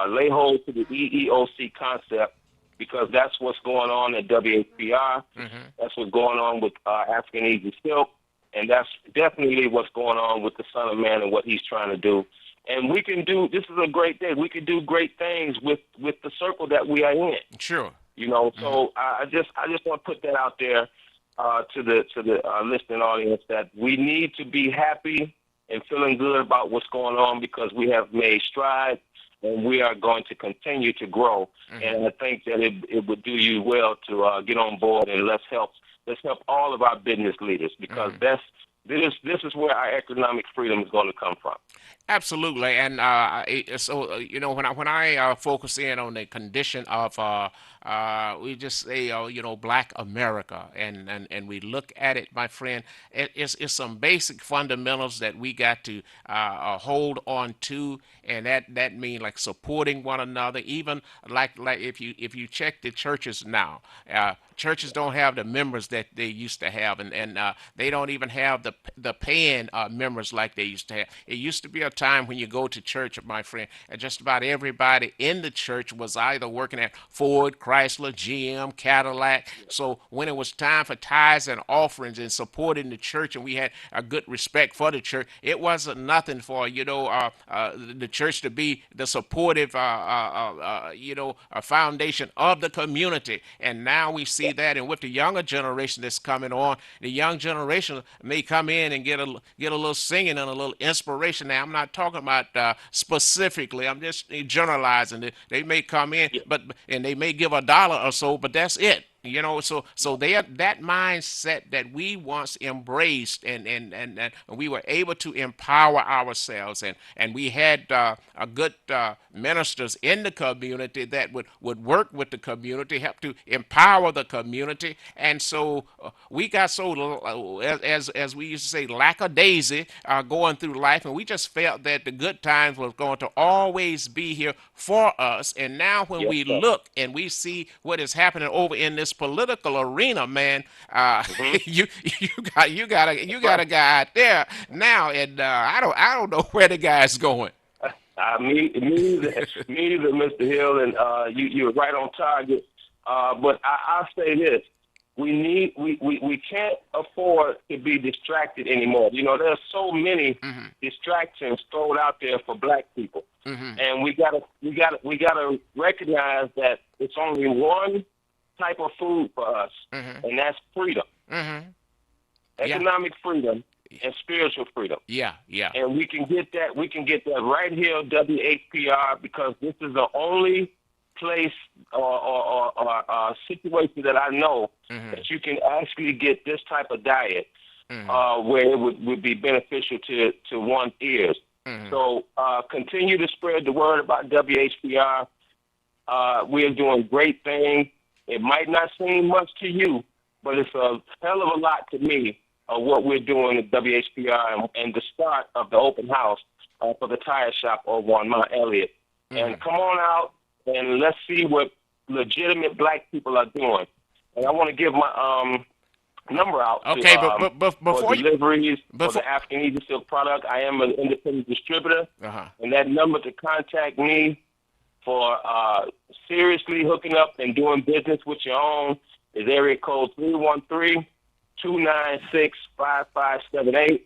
lay hold to the EEOC concept, because that's what's going on at WHPR. Mm-hmm. That's what's going on with African Easy Silk. And that's definitely what's going on with the Son of Man and what he's trying to do. And we can do, this is a great day. We can do great things with the circle that we are in. Sure. So I just want to put that out there to the listening audience, that we need to be happy and feeling good about what's going on, because we have made strides. and we are going to continue to grow. And I think that it would do you well to get on board, and let's help all of our business leaders, because this is where our economic freedom is going to come from. Absolutely, and when I focus in on the condition of we just say Black America, and we look at it, my friend, it's some basic fundamentals that we got to hold on to, and that means like supporting one another. Even like if you check the churches now. Churches don't have the members that they used to have, and they don't even have the paying members like they used to have. It used to be a time when you go to church, my friend, and just about everybody in the church was either working at Ford, Chrysler, GM, Cadillac. So when it was time for tithes and offerings and supporting the church, and we had a good respect for the church, it wasn't nothing for the church to be the supportive foundation of the community. And now we see that, and with the younger generation that's coming on, the young generation may come in and get a little singing and a little inspiration. Now, I'm not talking about specifically. I'm just generalizing it. They may come in, and they may give $1 or so, but that's it. So that mindset that we once embraced, and we were able to empower ourselves, and we had a good ministers in the community that would work with the community, help to empower the community, and so we got so as we used to say, lackadaisy going through life, and we just felt that the good times was going to always be here for us. And now when we look and we see what is happening over in this political arena, man, you got a guy out there now, and I don't know where the guy's going. Me either, Mr. Hill, and you're right on target. But I'll say this: we can't afford to be distracted anymore. There's so many distractions thrown out there for Black people, and we gotta recognize that it's only one type of food for us, and that's freedom, economic freedom and spiritual freedom. Yeah. And we can get that. We can get that right here on WHPR, because this is the only place or situation that I know that you can actually get this type of diet where it would be beneficial to one's ears. So continue to spread the word about WHPR. We are doing great things. It might not seem much to you, but it's a hell of a lot to me of what we're doing at WHPR and the start of the open house for the tire shop over on Mount Elliott. And come on out and let's see what legitimate Black people are doing. And I want to give my number out to, before for deliveries for the African Easy Silk product. I am an independent distributor, and that number to contact me for seriously hooking up and doing business with your own is area code 313-296-5578.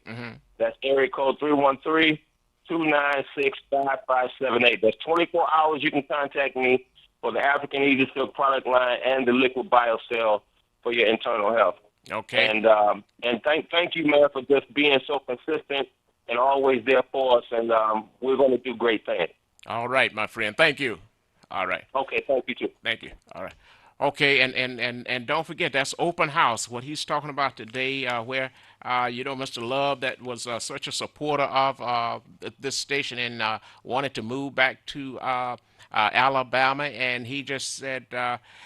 That's area code 313-296-5578. That's 24 hours you can contact me for the African Easy Silk product line and the liquid biocell for your internal health. Okay. And thank you, man, for just being so consistent and always there for us. And we're going to do great things. All right, my friend. Thank you. All right. Okay. Thank you too. Thank you. All right. Okay, and don't forget, that's open house. What he's talking about today, where Mr. Love, that was such a supporter of this station and wanted to move back to Alabama, and he just said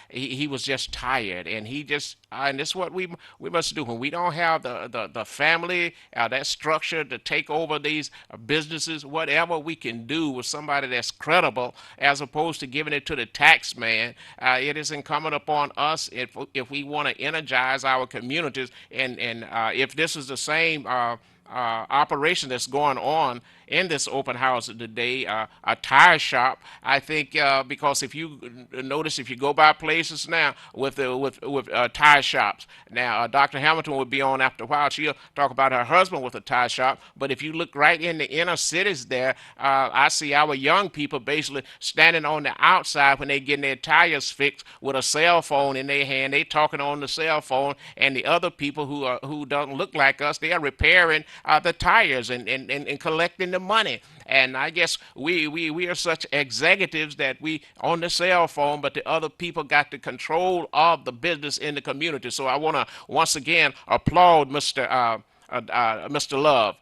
he was just tired, and he just and this is what we must do when we don't have the family, that structure to take over these businesses. Whatever we can do with somebody that's credible, as opposed to giving it to the tax man, it is incumbent upon us if we want to energize our communities, and if this is the same operation that's going on in this open house today, a tire shop. I think because if you notice, if you go by places now with tire shops, now Dr. Hamilton will be on after a while. She'll talk about her husband with a tire shop. But if you look right in the inner cities there, I see our young people basically standing on the outside when they getting their tires fixed with a cell phone in their hand. They talking on the cell phone, and the other people who don't look like us, they are repairing the tires and collecting the money. And I guess we are such executives that we on the cell phone, but the other people got the control of the business in the community. So I want to once again applaud Mr. Love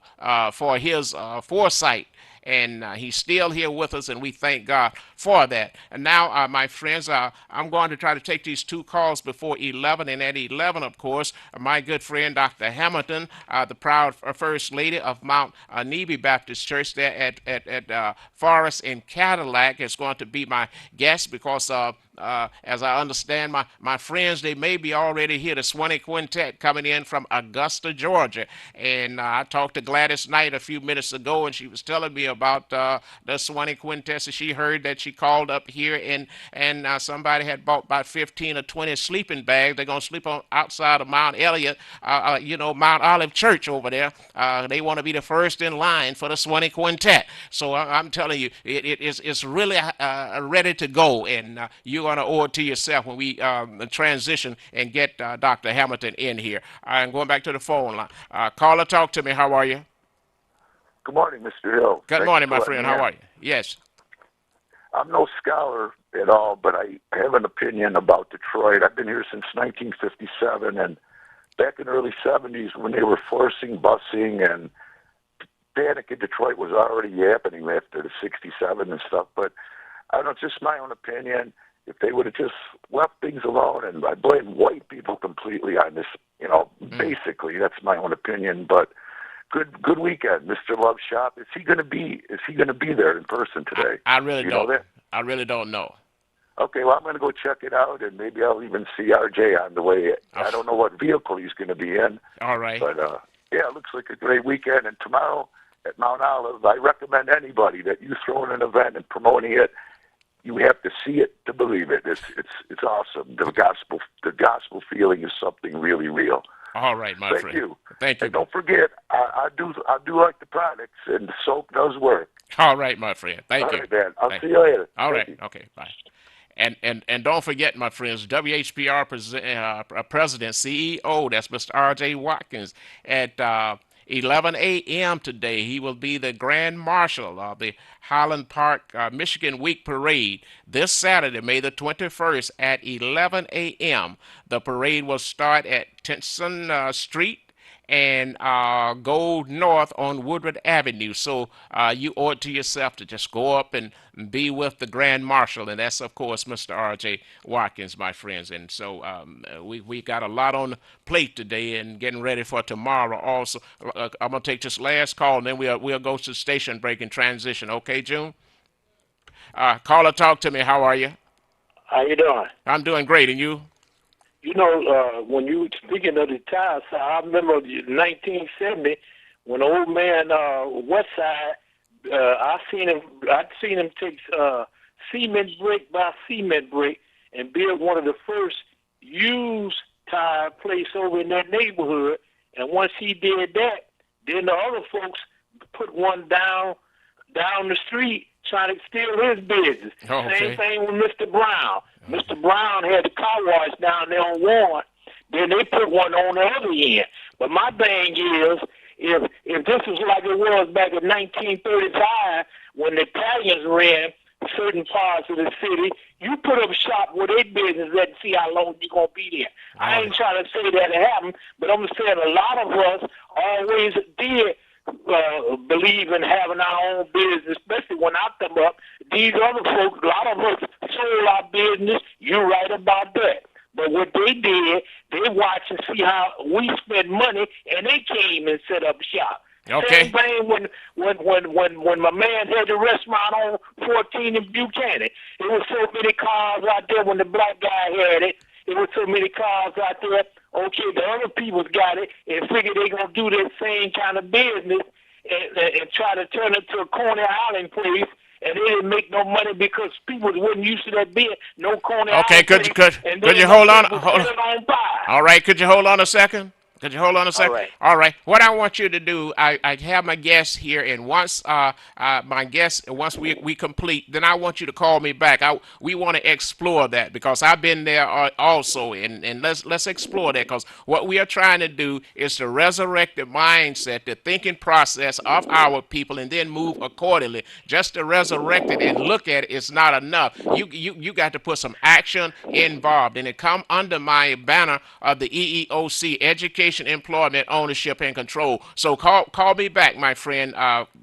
for his foresight. And he's still here with us, and we thank God for that. And now, my friends, I'm going to try to take these 2 calls before 11. And at 11, of course, my good friend, Dr. Hamilton, the proud First Lady of Mount Neby Baptist Church there at Forest and Cadillac, is going to be my guest because as I understand, my friends, they may be already here, the Swanee Quintet coming in from Augusta, Georgia. And I talked to Gladys Knight a few minutes ago, and she was telling me about the Swanee Quintet. So she heard that she called up here, and somebody had bought about 15 or 20 sleeping bags. They're going to sleep on outside of Mount Elliott, Mount Olive Church over there. They want to be the first in line for the Swanee Quintet. So I'm telling you, it's really ready to go, and you're going to owe it to yourself when we transition and get Dr. Hamilton in here. I'm going back to the phone line. Caller, talk to me. How are you? Good morning, Mr. Hill. Good morning, my friend. How are you? Yes. I'm no scholar at all, but I have an opinion about Detroit. I've been here since 1957, and back in the early 70s when they were forcing busing, and panic in Detroit was already happening after the 67 and stuff. But I don't know, it's just my own opinion. If they would have just left things alone, and I blame white people completely on this, basically, that's my own opinion. But good weekend, Mr. Love Shop. Is he going to be there in person today? I really don't know that. I really don't know. Okay, well, I'm going to go check it out, and maybe I'll even see RJ on the way. I don't know what vehicle he's going to be in. All right. But, yeah, it looks like a great weekend. And tomorrow at Mount Olive, I recommend anybody that you throw in an event and promoting it, you have to see it to believe it. It's awesome. The gospel feeling is something really real. All right, my friend. Thank you. And don't forget, I do like the products, and the soap does work. All right, my friend. Thank you. All right, man. I'll see you later. All right. Okay. Bye. And don't forget, my friends, WHPR President CEO. That's Mr. R.J. Watkins at 11 a.m. today. He will be the Grand Marshal of the Highland Park, Michigan Week Parade this Saturday, May the 21st at 11 a.m. The parade will start at Tenson Street and go north on Woodward Avenue. So you owe it to yourself to just go up and be with the Grand Marshal, and that's, of course, Mr. R.J. Watkins, my friends. And so we got a lot on the plate today and getting ready for tomorrow also. I'm going to take this last call, and then we'll go to station break and transition. Okay, June? Caller, talk to me. How are you? How you doing? I'm doing great, and you? You know, when you were speaking of the tires, I remember 1970 when old man Westside, I'd seen him take cement brick by cement brick and build one of the first used tire place over in that neighborhood. And once he did that, then the other folks put one down the street trying to steal his business. Oh, okay. Same thing with Mr. Brown. Mr. Brown had the car wash down there on Warren. Then they put one on the other end. But my thing is, if this was like it was back in 1935 when the Italians ran certain parts of the city, you put up shop with their business and see how long you're going to be there. I ain't trying to say that it happened, but I'm saying a lot of us always did believe in having our own business, especially when I come up. These other folks, a lot of us sold our business. You're right about that. But what they did, they watched and see how we spend money, and they came and set up shop. Okay. Same thing when my man had the restaurant on 14 in Buchanan. There was so many cars out there when the black guy had it. There was so many cars out there. Okay, the other people's got it and figure they're going to do that same kind of business and try to turn it to a Coney Island place. And they didn't make no money because people wasn't used to that being no Coney Island. Okay, could you hold on? All right, could you hold on a second? Could you hold on a second? All right. All right. What I want you to do, I have my guest here, and once once we complete, then I want you to call me back. We want to explore that because I've been there also, and let's explore that because what we are trying to do is to resurrect the mindset, the thinking process of our people, and then move accordingly. Just to resurrect it and look at it is not enough. You got to put some action involved, and it come under my banner of the EEOC, Education, Employment, Ownership, and Control. So call me back, my friend,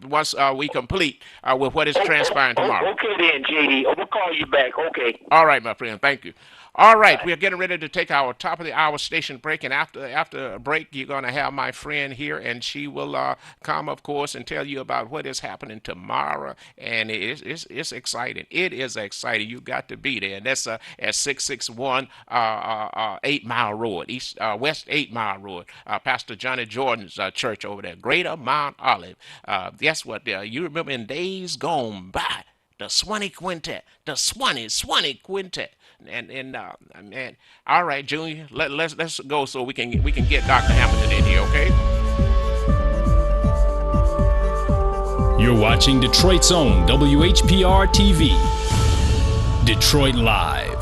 once we complete with what is transpiring tomorrow. Okay then, JD. We'll call you back. Okay. All right, my friend. Thank you. All right, we're getting ready to take our top of the hour station break, and after a break, you're going to have my friend here, and she will come, of course, and tell you about what is happening tomorrow, and it's exciting. It is exciting. You got to be there, and that's at 661 8 Mile Road, West 8 Mile Road, Pastor Johnny Jordan's church over there, Greater Mount Olive. Guess what? You remember in days gone by, the Swanee Quintet, the Swanee Quintet. And man, all right, Junior, let's go so we can get Dr. Hamilton in here, okay? You're watching Detroit's own WHPR TV, Detroit Live.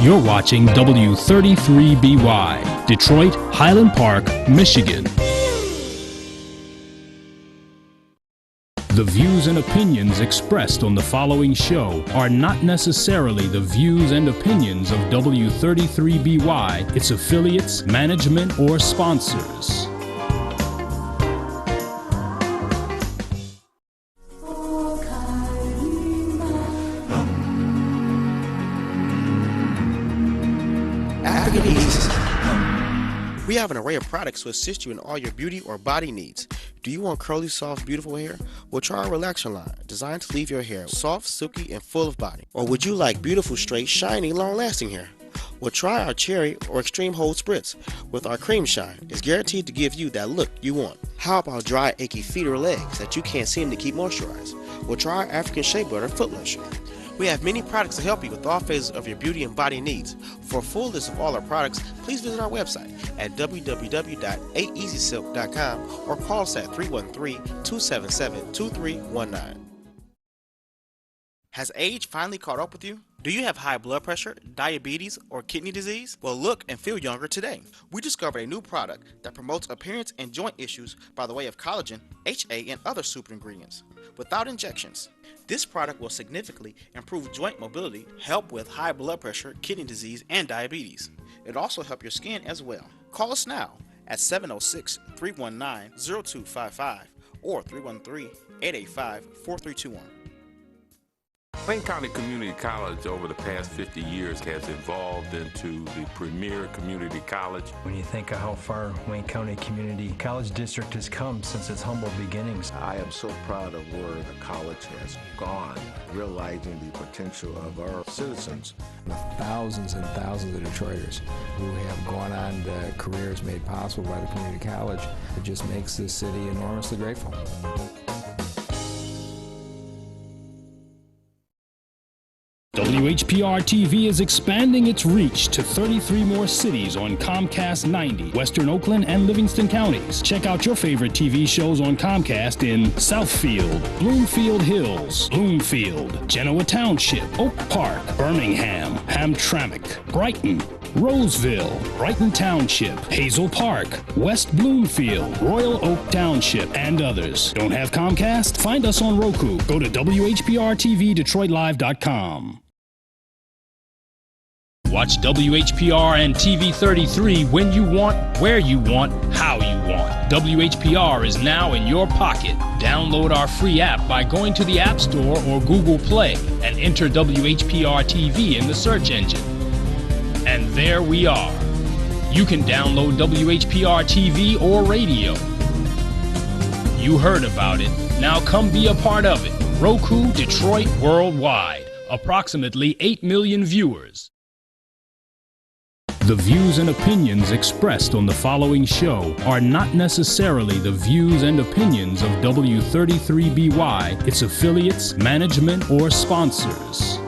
You're watching W33BY, Detroit, Highland Park, Michigan. The views and opinions expressed on the following show are not necessarily the views and opinions of W33BY, its affiliates, management, or sponsors. African Ease. We have an array of products to assist you in all your beauty or body needs. Do you want curly, soft, beautiful hair? Well, try our Relaxation line, designed to leave your hair soft, silky, and full of body. Or would you like beautiful, straight, shiny, long-lasting hair? Well, try our Cherry or Extreme Hold Spritz with our Cream Shine. It's guaranteed to give you that look you want. How about dry, achy feet or legs that you can't seem to keep moisturized? Well, try our African Shea Butter Foot Lotion. We have many products to help you with all phases of your beauty and body needs. For a full list of all our products, please visit our website at www.aeasysilk.com or call us at 313-277-2319. Has age finally caught up with you? Do you have high blood pressure, diabetes, or kidney disease? Well, look and feel younger today. We discovered a new product that promotes appearance and joint issues by the way of collagen, HA, and other super ingredients without injections. This product will significantly improve joint mobility, help with high blood pressure, kidney disease, and diabetes. It'll also help your skin as well. Call us now at 706-319-0255 or 313-885-4321. Wayne County Community College over the past 50 years has evolved into the premier community college. When you think of how far Wayne County Community College District has come since its humble beginnings, I am so proud of where the college has gone, realizing the potential of our citizens. Thousands and thousands of Detroiters who have gone on to careers made possible by the community college. It just makes this city enormously grateful. WHPR TV is expanding its reach to 33 more cities on Comcast 90, Western Oakland and Livingston counties. Check out your favorite TV shows on Comcast in Southfield, Bloomfield Hills, Bloomfield, Genoa Township, Oak Park, Birmingham, Hamtramck, Brighton, Roseville, Brighton Township, Hazel Park, West Bloomfield, Royal Oak Township, and others. Don't have Comcast? Find us on Roku. Go to WHPR-TV-DetroitLive.com. Watch WHPR and TV33 when you want, where you want, how you want. WHPR is now in your pocket. Download our free app by going to the App Store or Google Play and enter WHPR TV in the search engine. And there we are. You can download WHPR TV or radio. You heard about it. Now come be a part of it. Roku Detroit Worldwide. Approximately 8 million viewers. The views and opinions expressed on the following show are not necessarily the views and opinions of W33BY, its affiliates, management, or sponsors.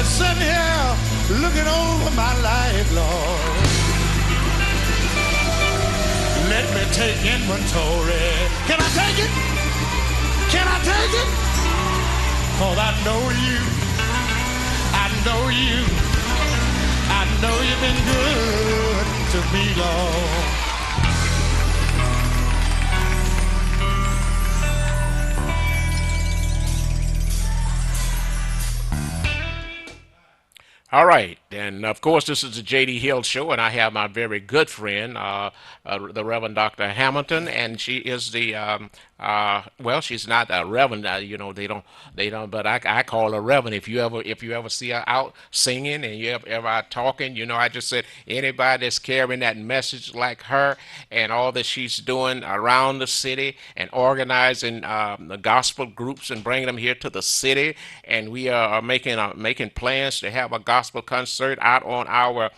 just sitting here looking over my life, Lord. Let me take inventory. Can I take it? Can I take it? 'Cause I know you. I know you. I know you've been good to me, Lord. All right, and of course, this is the J.D. Hill Show, and I have my very good friend, the Reverend Dr. Hamilton, and she is the well, she's not a reverend. You know, they don't. But I call her Reverend. If you ever see her out singing and you ever out talking, you know, I just said anybody that's carrying that message like her and all that she's doing around the city and organizing the gospel groups and bringing them here to the city, and we are making plans to have a gospel concert out on our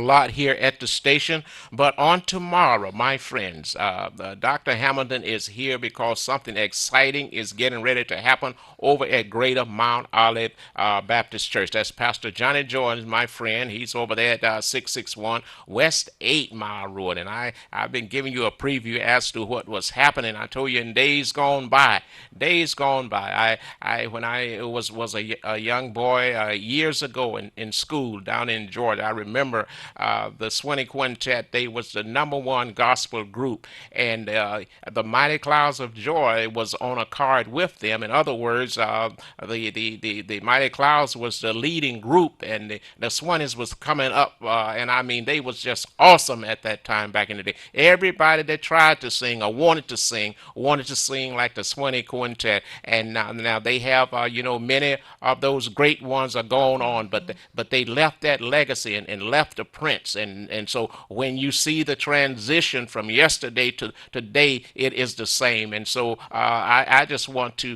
lot here at the station. But on tomorrow, my friends, Dr. Hamilton is here because something exciting is getting ready to happen over at Greater Mount Olive Baptist Church. That's Pastor Johnny Jordan, my friend. He's over there at 661 West 8 Mile Road. And I've been giving you a preview as to what was happening. I told you in days gone by. I when I was a young boy years ago in school down in Georgia, I remember the Swinney Quintet. They was the #1 gospel group, and the Mighty Clouds of Joy was on a card with them. In other words, the Mighty Clouds was the leading group, and the Swinneys was coming up, and I mean they was just awesome at that time back in the day. Everybody that tried to sing or wanted to sing like the Swinney Quintet, and now they have many of those great ones are going on, but they left that legacy and left the prints, and so when you see the transition from yesterday to today, it is the same. And so I just want to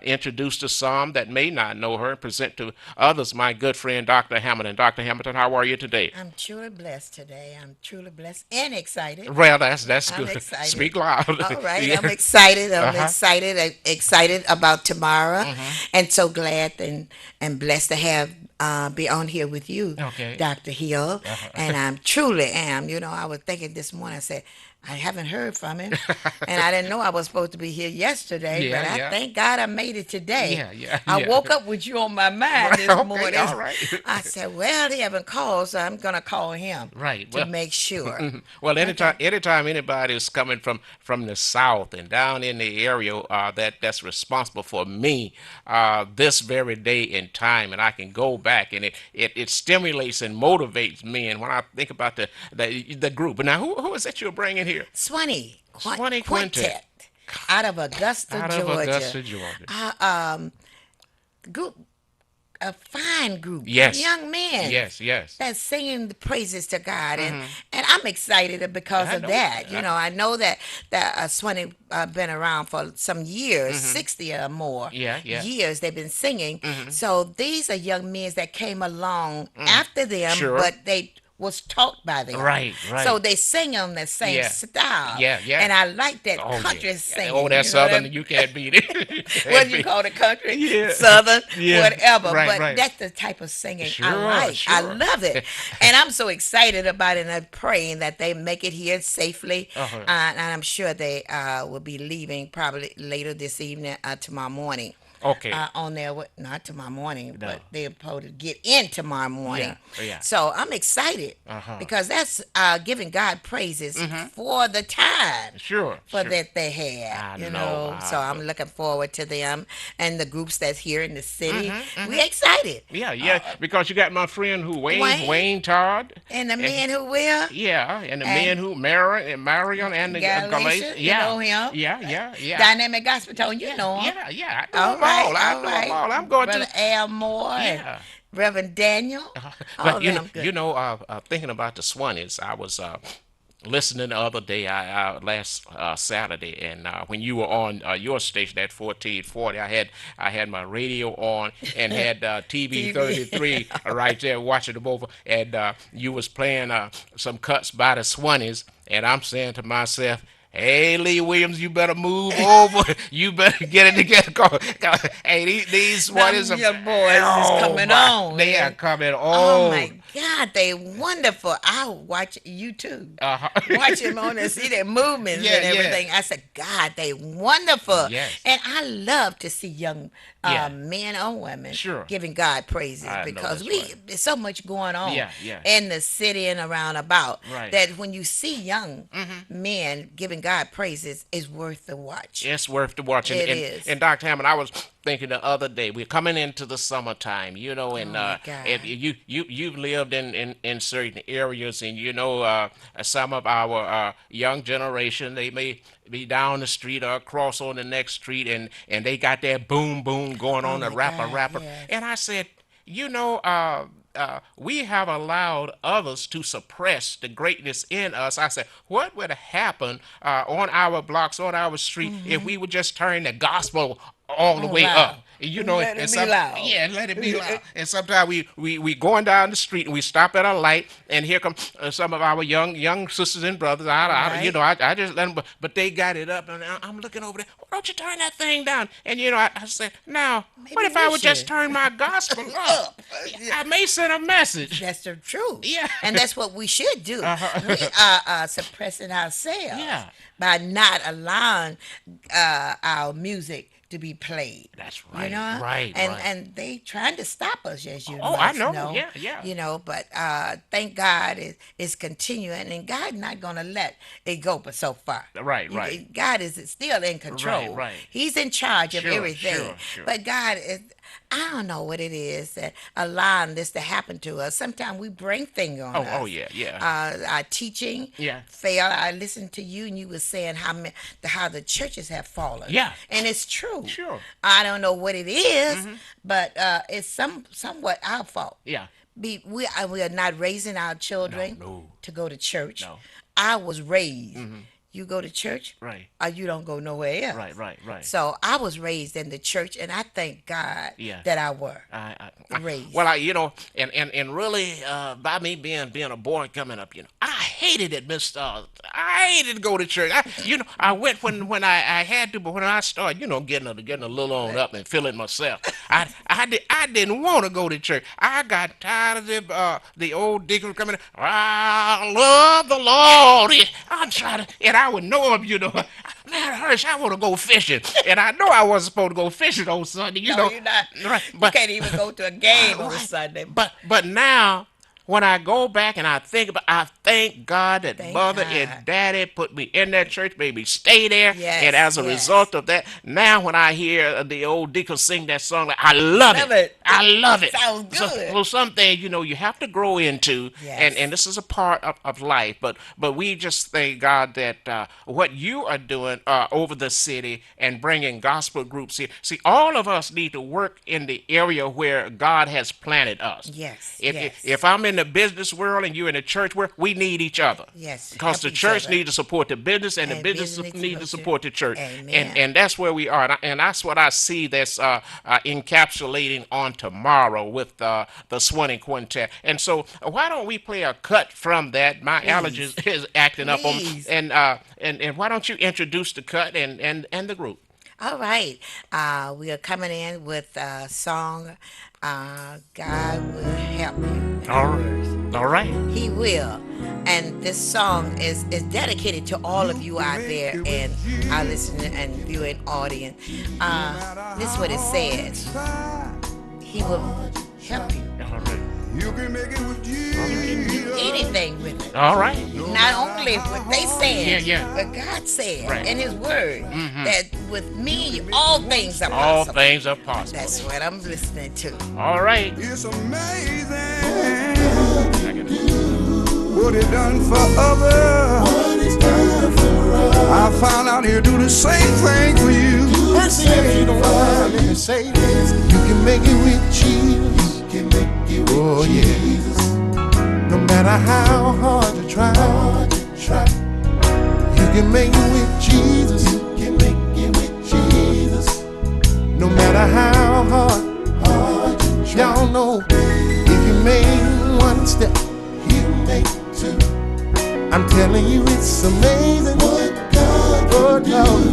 introduce to some that may not know her and present to others my good friend Dr. Hamilton. Dr. Hamilton, how are you today? I'm truly blessed today. I'm truly blessed and excited. Well, that's I'm good. excited. Speak loud. All right, Yeah. I'm excited. Uh-huh. Excited about tomorrow, Mhm. and so glad and blessed to have be on here with you, Okay. Dr. Hill. Uh-huh. And I'm truly am. You know, I was thinking this morning. I said, I haven't heard from him, and I didn't know I was supposed to be here yesterday. Yeah, but I yeah. thank God I made it today. Yeah. I woke up with you on my mind this Okay, morning. all right. I said, well, they haven't called, so I'm gonna call him Right. to make sure. Well, anytime anybody is coming from the South and down in the area that's responsible for me this very day and time, and I can go back and it stimulates and motivates me. And when I think about the group, but now who is that you're bringing here? Swinney Swinney Quintet out of Augusta, Georgia. Group, a fine group. Yes. Young men. Yes. That's singing the praises to God, and I'm excited because I of know. that. You know, I know that Swinney been around for some years, 60 or more Yeah. years they've been singing. So these are young men that came along after them, Sure. but they was taught by them. Right. So they sing on the same Yeah. style. Yeah. And I like that Oh, country yeah. singing. Oh, that's you know Southern. that- You can't beat it. What do you call it, country? Yeah. Southern, Yeah. whatever. Right, but right. that's the type of singing I Sure, like. sure. I love it. And I'm so excited about it, and I'm praying that they make it here safely. Uh-huh. And I'm sure they will be leaving probably later this evening, tomorrow morning. Okay. On their way, not tomorrow morning, No. but they're supposed to get in tomorrow morning. Yeah. So I'm excited because that's giving God praises for the time Sure. that they had. I You know, know, I so I'm looking forward to them and the groups that's here in the city. We're excited. Yeah. Because you got my friend Wayne Todd. And the men who will. Yeah, and the men who Marion and the Galatia, you know him? Yeah. Dynamic Gospel Tone, you know him. Yeah. I know them all. I know them all. I'm going Brother to. Al Moore and Yeah. Reverend Daniel. All But of you them good. thinking about the Swannies, I was listening the other day, last Saturday, and when you were on your station at 1440, I had my radio on and had TV 33 right there watching them over, and you was playing some cuts by the Swannies, and I'm saying to myself, Hey, Lee Williams, you better move over. You better get it together. Hey, these what is Your boys is coming on. They are coming on. Oh my God, they wonderful. I watch YouTube. Watch them on and see their movements and everything. I said, God, they wonderful. Yes. And I love to see young men or women giving God praises because there's so much going on in the city and around about that when you see young men giving God praises, it's worth the watch. It's worth the watch. It is. And Dr. Hammond, I was thinking the other day, we're coming into the summertime, you know, and if you've lived in certain areas, and you know some of our young generation, they may be down the street or across on the next street, and they got that boom boom going on, the rapper. Yes. And I said, you know, we have allowed others to suppress the greatness in us. I said, what would happen on our blocks, on our street, if we would just turn the gospel all the way up? You know, let it be loud. Yeah, let it be loud. And sometimes we going down the street and we stop at a light, and here come some of our young sisters and brothers. I just let them, but they got it up, and I'm looking over there. Why don't you turn that thing down? And you know, I said, now, what if I would just turn my gospel up? I may send a message. That's the truth. Yeah, and that's what we should do. We are suppressing ourselves by not allowing our music to be played. That's right. You know? Right. And they trying to stop us, as you know. I know. Yeah. You know, but thank God it's continuing, and God not gonna let it go but so far. Right. God is still in control. Right. He's in charge of everything. Sure. But God is, I don't know what it is that allowing this to happen to us. Sometimes we bring things on us. Oh yeah. Our teaching fail. I listened to you, and you were saying how the churches have fallen. Yeah. And it's true. Sure. I don't know what it is, but it's somewhat our fault. Yeah. We are not raising our children to go to church. No. I was raised. You go to church, right? Or you don't go nowhere else, right. So I was raised in the church, and I thank God that I were raised. Well, you know, and really, by me being a boy coming up, you know, I hated it, I hated to go to church. I went when I had to, but when I started, you know, getting a little on up and feeling myself, I didn't want to go to church. I got tired of the old deacon coming in. I love the Lord. I'm trying to, and I would know him, you know. Man, Hirsch, I want to go fishing, and I know I wasn't supposed to go fishing on Sunday. You know, you're not. Right? But you can't even go to a game on Sunday. But now, when I go back and I thank God that Mother and Daddy put me in that church, made me stay there. Yes, and as a result of that, now when I hear the old deacon sing that song, I love it. I love it. Sounds good. So some things, you know, you have to grow into, yes. and this is a part of life. But we just thank God that what you are doing over the city and bringing gospel groups here. See, all of us need to work in the area where God has planted us. Yes. If I'm in the business world and you're in the church world, we need each other. Yes. Because the church needs to support the business, and the business needs to support the church. Amen. And that's where we are. And that's what I see that's encapsulating on tomorrow with the Swinning Quintet. And so why don't we play a cut from that? My allergies is acting up on me. And why don't you introduce the cut and the group? All right. We are coming in with a song, God Will Help You. All right. He will. And this song is dedicated to all of you out there and our listening and viewing audience. This is what it says. He will help you. You can make it with Jesus. You can do anything with it. All right. Not only what they said, but God said in His Word that with me, all things are possible. All things are possible. That's what I'm listening to. All right. It's amazing what He done for others. I found out He'll do the same thing for you. If you don't mind, let me say this. You can make it with Jesus. Oh yeah. No matter how hard you try, you can make it with Jesus. No matter how hard you try. Y'all know if you make one step, He'll make two. I'm telling you, it's amazing what God Oh, Lord.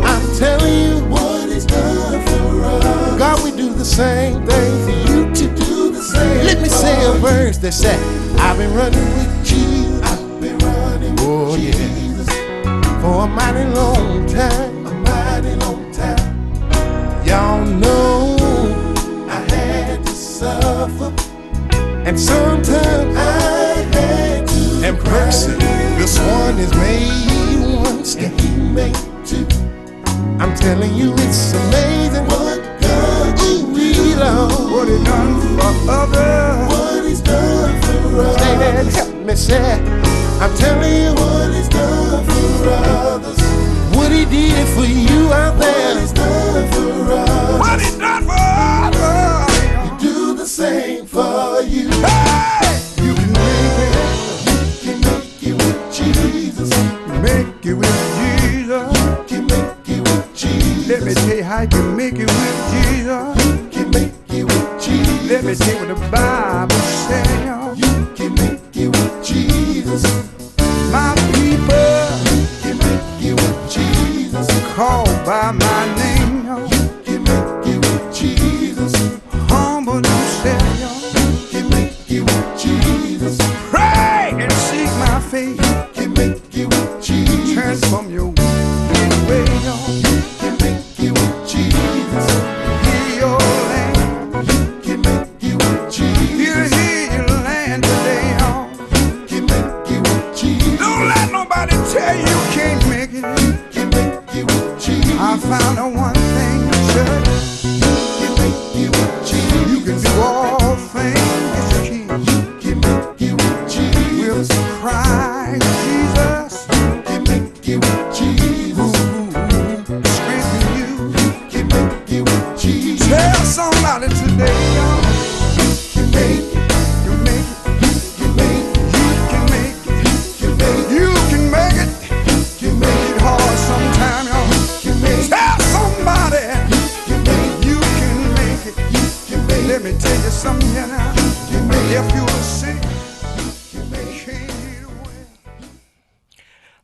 I'm telling you what He's done for us. God, we do the same thing for you to do the same. Let me say a verse that said, I've been running with Jesus. I've been running with Jesus for a mighty long time. A mighty long time. Y'all know I had to suffer, and sometimes I had to. And mercy, this one is made one step, and He made two. I'm telling you, it's amazing what God did, Lord. What He done for others. What He's done for us. Say that, help me say. I'm telling you what He's done for others. What He did for you out there. What He's done for us. What He's done for others. He do the same for you. Hey! You can make it. You can make it with Jesus. Make it with Jesus. You can make it with Jesus. Let me tell you how you can make it with Jesus. You can make it with Jesus. Let me tell you what the Bible says, y'all. You can make it with Jesus. My people, you can make it with Jesus. Called by my name, y'all. You can make it with Jesus. Humble yourself, y'all. You can make it with Jesus. Pray and seek my face. You can make it with Jesus. Turn from your wicked way, y'all. You can make it with Jesus. Heal your land. You can make it with Jesus. Heal your land today, y'all. You can make it with Jesus. Don't let nobody tell you can't make it. You can make it with Jesus. I found the one thing, church. You can make it with Jesus. You can do all things. Yes, you can. You can make it with Jesus. With Christ Jesus. You can make it with Jesus. Strengthen you. You can make it with Jesus. Tell somebody today, y'all. You can make it. You make it. You make it. You can make it. You can make it. You can make it. You can make it hard sometime, y'all. You can make it. Tell somebody. You can make it. You can make it. Let me tell you something here now. You can make it. If you were sick, you can make it.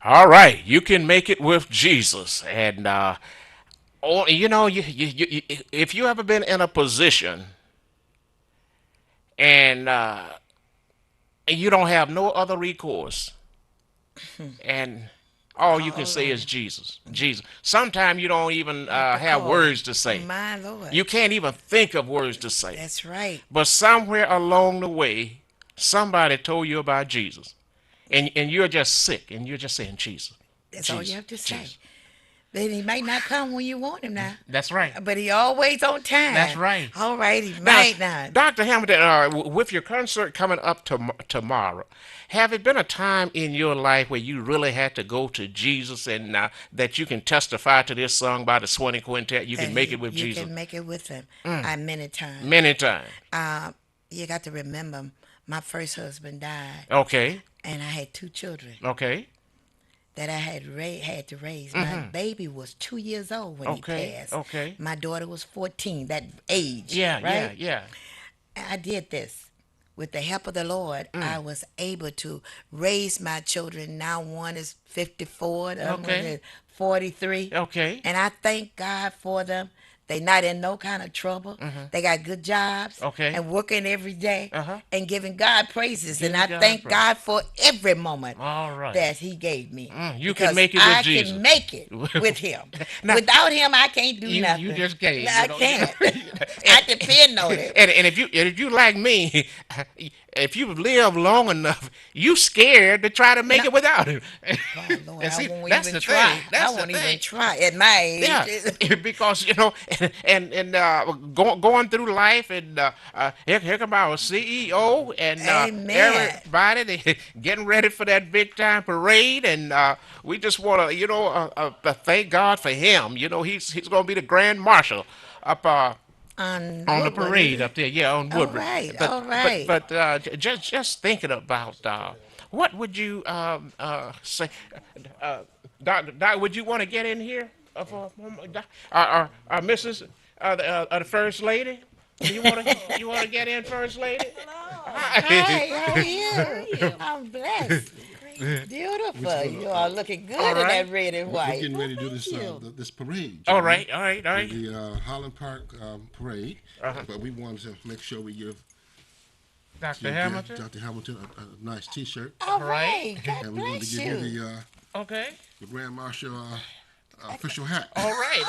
All right, you can make it with Jesus. And, you know, if you ever been in a position and you don't have no other recourse, and all you can say is Jesus, Jesus. Sometimes you don't even have words to say. My Lord. You can't even think of words to say. That's right. But somewhere along the way, somebody told you about Jesus. And you're just sick, and you're just saying Jesus. That's Jesus, all you have to say. Jesus. Then He might not come when you want Him now. That's right. But He always on time. That's right. All right, He might not. Dr. Hamilton, with your concert coming up tomorrow, have it been a time in your life where you really had to go to Jesus and that you can testify to this song by the Swanee Quintet? You can make it with Jesus. You can make it with Him. Many times. Many times. You got to remember, my first husband died. Okay. And I had 2 children. Okay. That I had to raise. My baby was 2 years old when he passed. Okay. My daughter was 14, that age. Yeah, right? yeah. I did this. With the help of the Lord, I was able to raise my children. Now one is 54, the other one is 43. Okay. And I thank God for them. They not in no kind of trouble. They got good jobs. Okay. And working every day and giving God praises. Giving and I thank God for every moment that He gave me. You can make it with Jesus. I can make it with Him. Now, without Him, I can't do nothing. You just can't. I can't. I depend on it. And if you like me, if you live long enough, you scared to try to make it without Him. Oh, Lord, I won't even try. I won't even try at my age. Yeah, because going through life, and here come our CEO and everybody they getting ready for that big time parade, and we just want to thank God for him. He's going to be the grand marshal up on the parade up there, on Woodward. All right. But just thinking about what would you say, Doc? Would you want to get in here? Mrs. The First Lady, you want to get in, First Lady? Hello. Hi, how are you? I'm blessed. Beautiful. You are looking good in that red and white. We're getting ready to do this parade. All right. The Highland Park parade. But we wanted to make sure we give Dr. Hamilton a nice T-shirt. All right. God and we wanted to give you the Grand Marshal official hat. All right.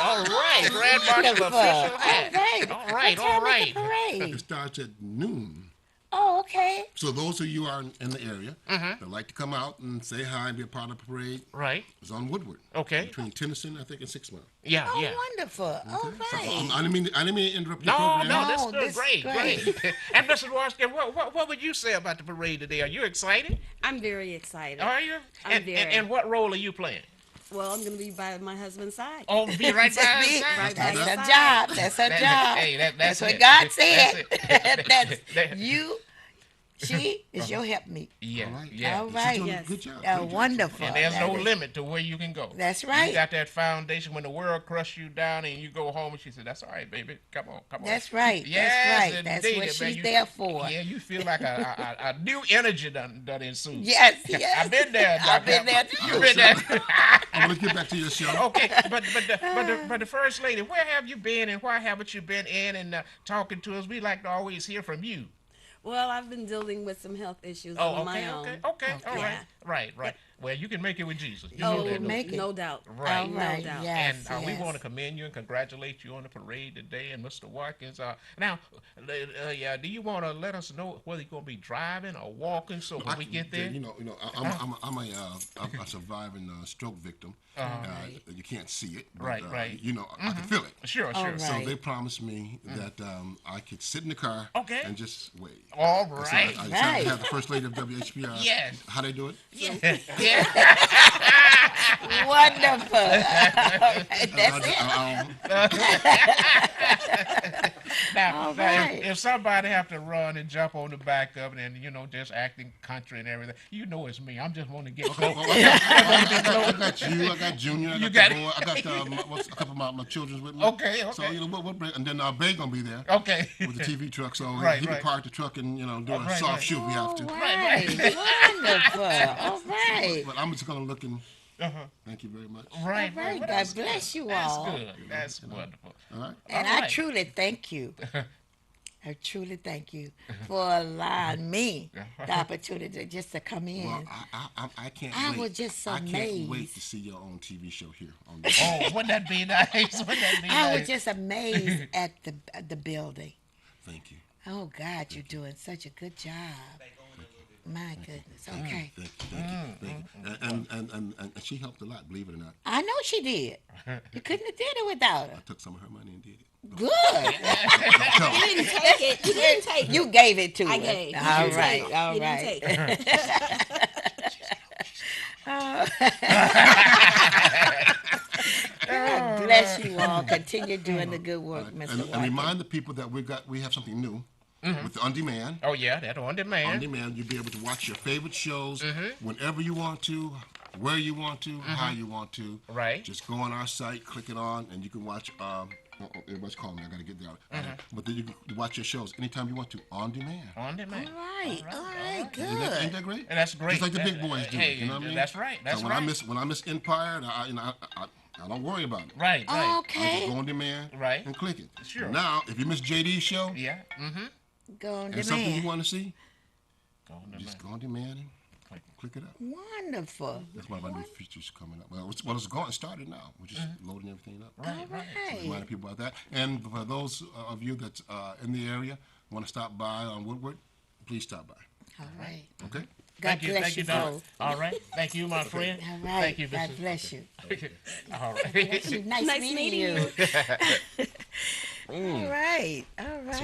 Grand Marshal official hat. All right. It starts at noon. Oh, okay. So those of you are in the area that like to come out and say hi and be a part of the parade, it's on Woodward. Okay. Between Tennyson, I think, and 6 Mile. Yeah. Wonderful. Okay. All right. I didn't mean to interrupt your program. No, this is great. And Mrs. Washington, what would you say about the parade today? Are you excited? I'm very excited. Are you? And what role are you playing? Well, I'm going to be by my husband's side. Oh, be right by his side? Right that's her job. That's her job. Hey, that's what God said. That's you. She is your helpmeet. Yeah. All right. Yes. Good job. Wonderful. And there's no limit to where you can go. That's right. You got that foundation when the world crushes you down and you go home and she said, that's all right, baby. Come on. That's right. Yes, that's right. That's what she's there for. Yeah, you feel like a new energy done ensued. Yes. I've been there. I've been there too. You've been there. I'm going to get back to your show. Okay, but the First Lady, where have you been and why haven't you been in and talking to us? We like to always hear from you. Well, I've been dealing with some health issues on my own. Okay. All right. Well, you can make it with Jesus. You know that, no doubt. Right. No doubt. Yes, and we want to commend you and congratulate you on the parade today. And Mr. Watkins, now, do you want to let us know whether you're going to be driving or walking so when we get there? I'm a surviving stroke victim. You can't see it. But, right. I can feel it. Sure. So they promised me that I could sit in the car and just wait. All right. So I have the First Lady of WHPR. Yes. How they do it? Yeah. Wonderful. That's it. Now, if somebody have to run and jump on the back of it and, just acting country and everything, it's me. I'm just want to get close. I got you. I got Junior. I got the boy. I got a couple of my children's with me. Okay. So, we'll bring, and then Bay going to be there. Okay. With the TV truck. So he can park the truck and, do a soft shoot if we have to. Right. Wonderful. All right. But I'm just going to look and... Thank you very much. Right. God bless you all. That's good. That's wonderful. All right. And I truly thank you. I truly thank you for allowing me the opportunity just to come in. Well, I can't wait. I was just amazed. I can't wait to see your own TV show here. Wouldn't that be nice? I was just amazed at the building. Thank you. Oh, God, you're doing such a good job. My goodness. Okay. Thank you. And she helped a lot, believe it or not. I know she did. You couldn't have did it without her. I took some of her money and did it. Good. You didn't take it. You didn't take it. You gave it to her. I gave. All right. You didn't take it. God bless you all. Continue doing the good work, Mr. Watkins. And remind the people that we have something new. With On Demand. Oh, yeah, that's On Demand. On Demand, you'll be able to watch your favorite shows whenever you want to, where you want to, how you want to. Right. Just go on our site, click it on, and you can watch, everybody's calling me, I got to get there. But then you can watch your shows anytime you want to, On Demand. On Demand. All right, good. Ain't that great? And that's great. Just like the big boys do, you know what I mean? That's right, so when I miss Empire, I don't worry about it. Right. Okay. I just go On Demand and click it. Sure. Now, if you miss JD's show, go on and something you want to see, just go On Demand and click it up. Wonderful. That's one of our new features coming up. Well, it's started now. We're just loading everything up. Right. So reminding people about that. And for those of you that's in the area, want to stop by on Woodward, please stop by. All right. Okay? Thank you, Doc. All right. Thank you, my friend. All right. Thank you, God bless you. All right. Bless you. Nice meeting you. All right. It's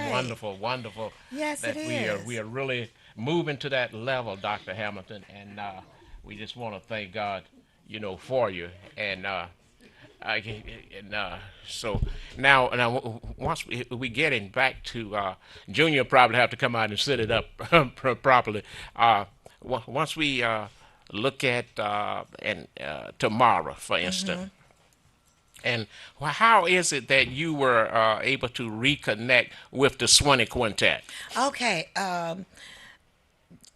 wonderful. Yes, it is. We are really moving to that level, Dr. Hamilton, and we just want to thank God, for you. And so now once we getting back to Junior, probably have to come out and set it up properly. Once we look at tomorrow, for instance. And how is it that you were able to reconnect with the Swanee Quintet? Okay.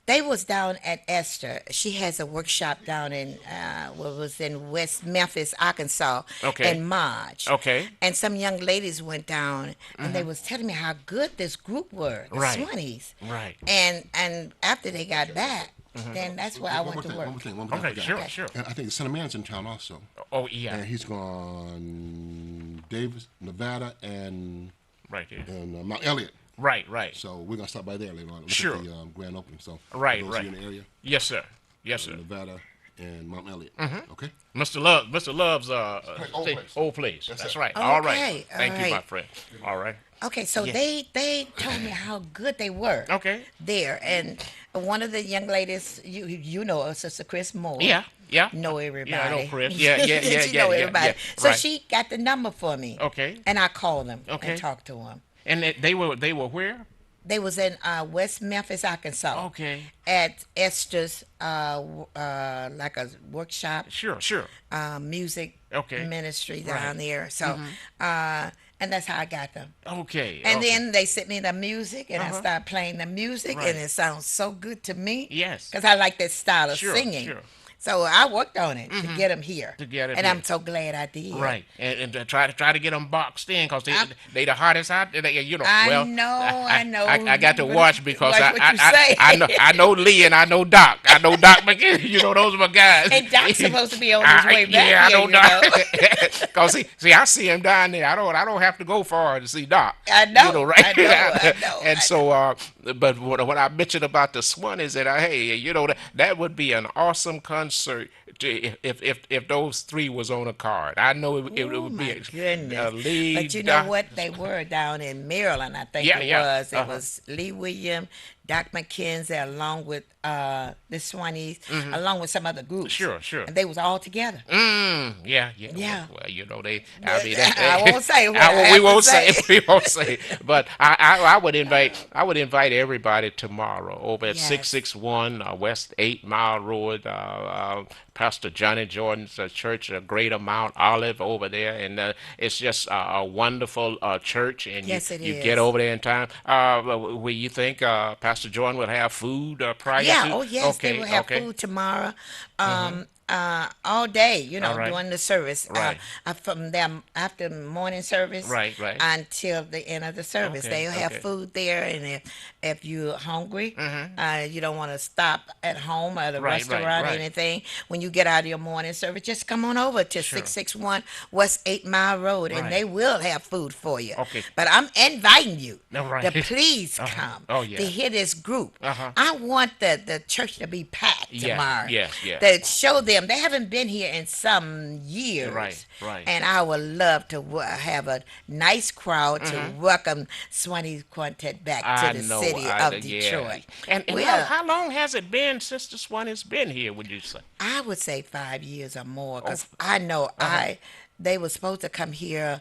They was down at Esther. She has a workshop down in was in West Memphis, Arkansas, in March. Okay. And some young ladies went down, and they was telling me how good this group were, the Swannies. Right. And after they got back, then that's where I went to work. One more thing. Okay, sure. And I think the Senator Man's in town also. Oh, yeah. And he's gone Davis, Nevada, and right here. And Mount Elliott. Right. So we're gonna stop by there later on. Look Sure. at the grand opening. So right. In the area. Yes, sir. Nevada and Mount Elliott. Okay. Mr. Love's old place. That's right. Okay, All right. all Thank you, my right. friend. All right. Okay, so they told me how good they were. Okay. There, and one of the young ladies, you know her, Sister Chris Moore. Yeah. Know everybody. Yeah, I know Chris. Yeah. She know everybody. Yeah. So Right. she got the number for me. Okay. And I called them Okay. and talked to them. And they were where? They was in West Memphis, Arkansas. Okay. At Esther's like a workshop. Sure. Music Okay. ministry down Right. there. So and that's how I got them. Okay. And okay. then they sent me the music, and I started playing the music, Right. and it sounds so good to me. Yes. Because I like that style of Sure, singing. sure. So I worked on it to get them here. To get it and here. I'm so glad I did. Right, and to try to get them boxed in because they the hardest out. You know, I well, know. I got to watch because Watch what you say. I know Lee and I know Doc. I know Doc McKinney. You know, those are my guys. And Doc's supposed to be on his way back. Yeah, I here, know you Doc. Because see, I see him down there. I don't have to go far to see Doc. I know. You know, right? I know. And so, but what I mentioned about the Swannies, that hey, you know, that would be an awesome concert. If those three was on a card, I know it would be a lead. But you know what? They were down in Maryland, I think was. It was Lee Williams, Doc McKenzie, along with the Swannies, along with some other groups. Sure. And they was all together. Yeah. Well, you know they. I mean, I won't say. We won't say. But I would invite everybody tomorrow over at 661 West 8 Mile Road. Pastor Johnny Jordan's church, Greater Mount Olive over there, and it's just a wonderful church. And yes, you is. get over there in time. Will you think Pastor Jordan will have food prior to? Yeah. Oh yes, they will have food tomorrow. All day, you know, during the service, from them after morning service, right, until the end of the service. They'll have food there, and if you're hungry, you don't want to stop at home or the restaurant or anything. When you get out of your morning service, just come on over to 661 West 8 Mile Road, and they will have food for you. Okay. But I'm inviting you to please come to hear this group. I want the church to be packed tomorrow. Yes. To show them they haven't been here in some years. Right. And I would love to have a nice crowd to welcome Swanee Quartet back to the city of Detroit. And how long has it been since the Swanee's been here, would you say? I would say 5 years or more, because I know they were supposed to come here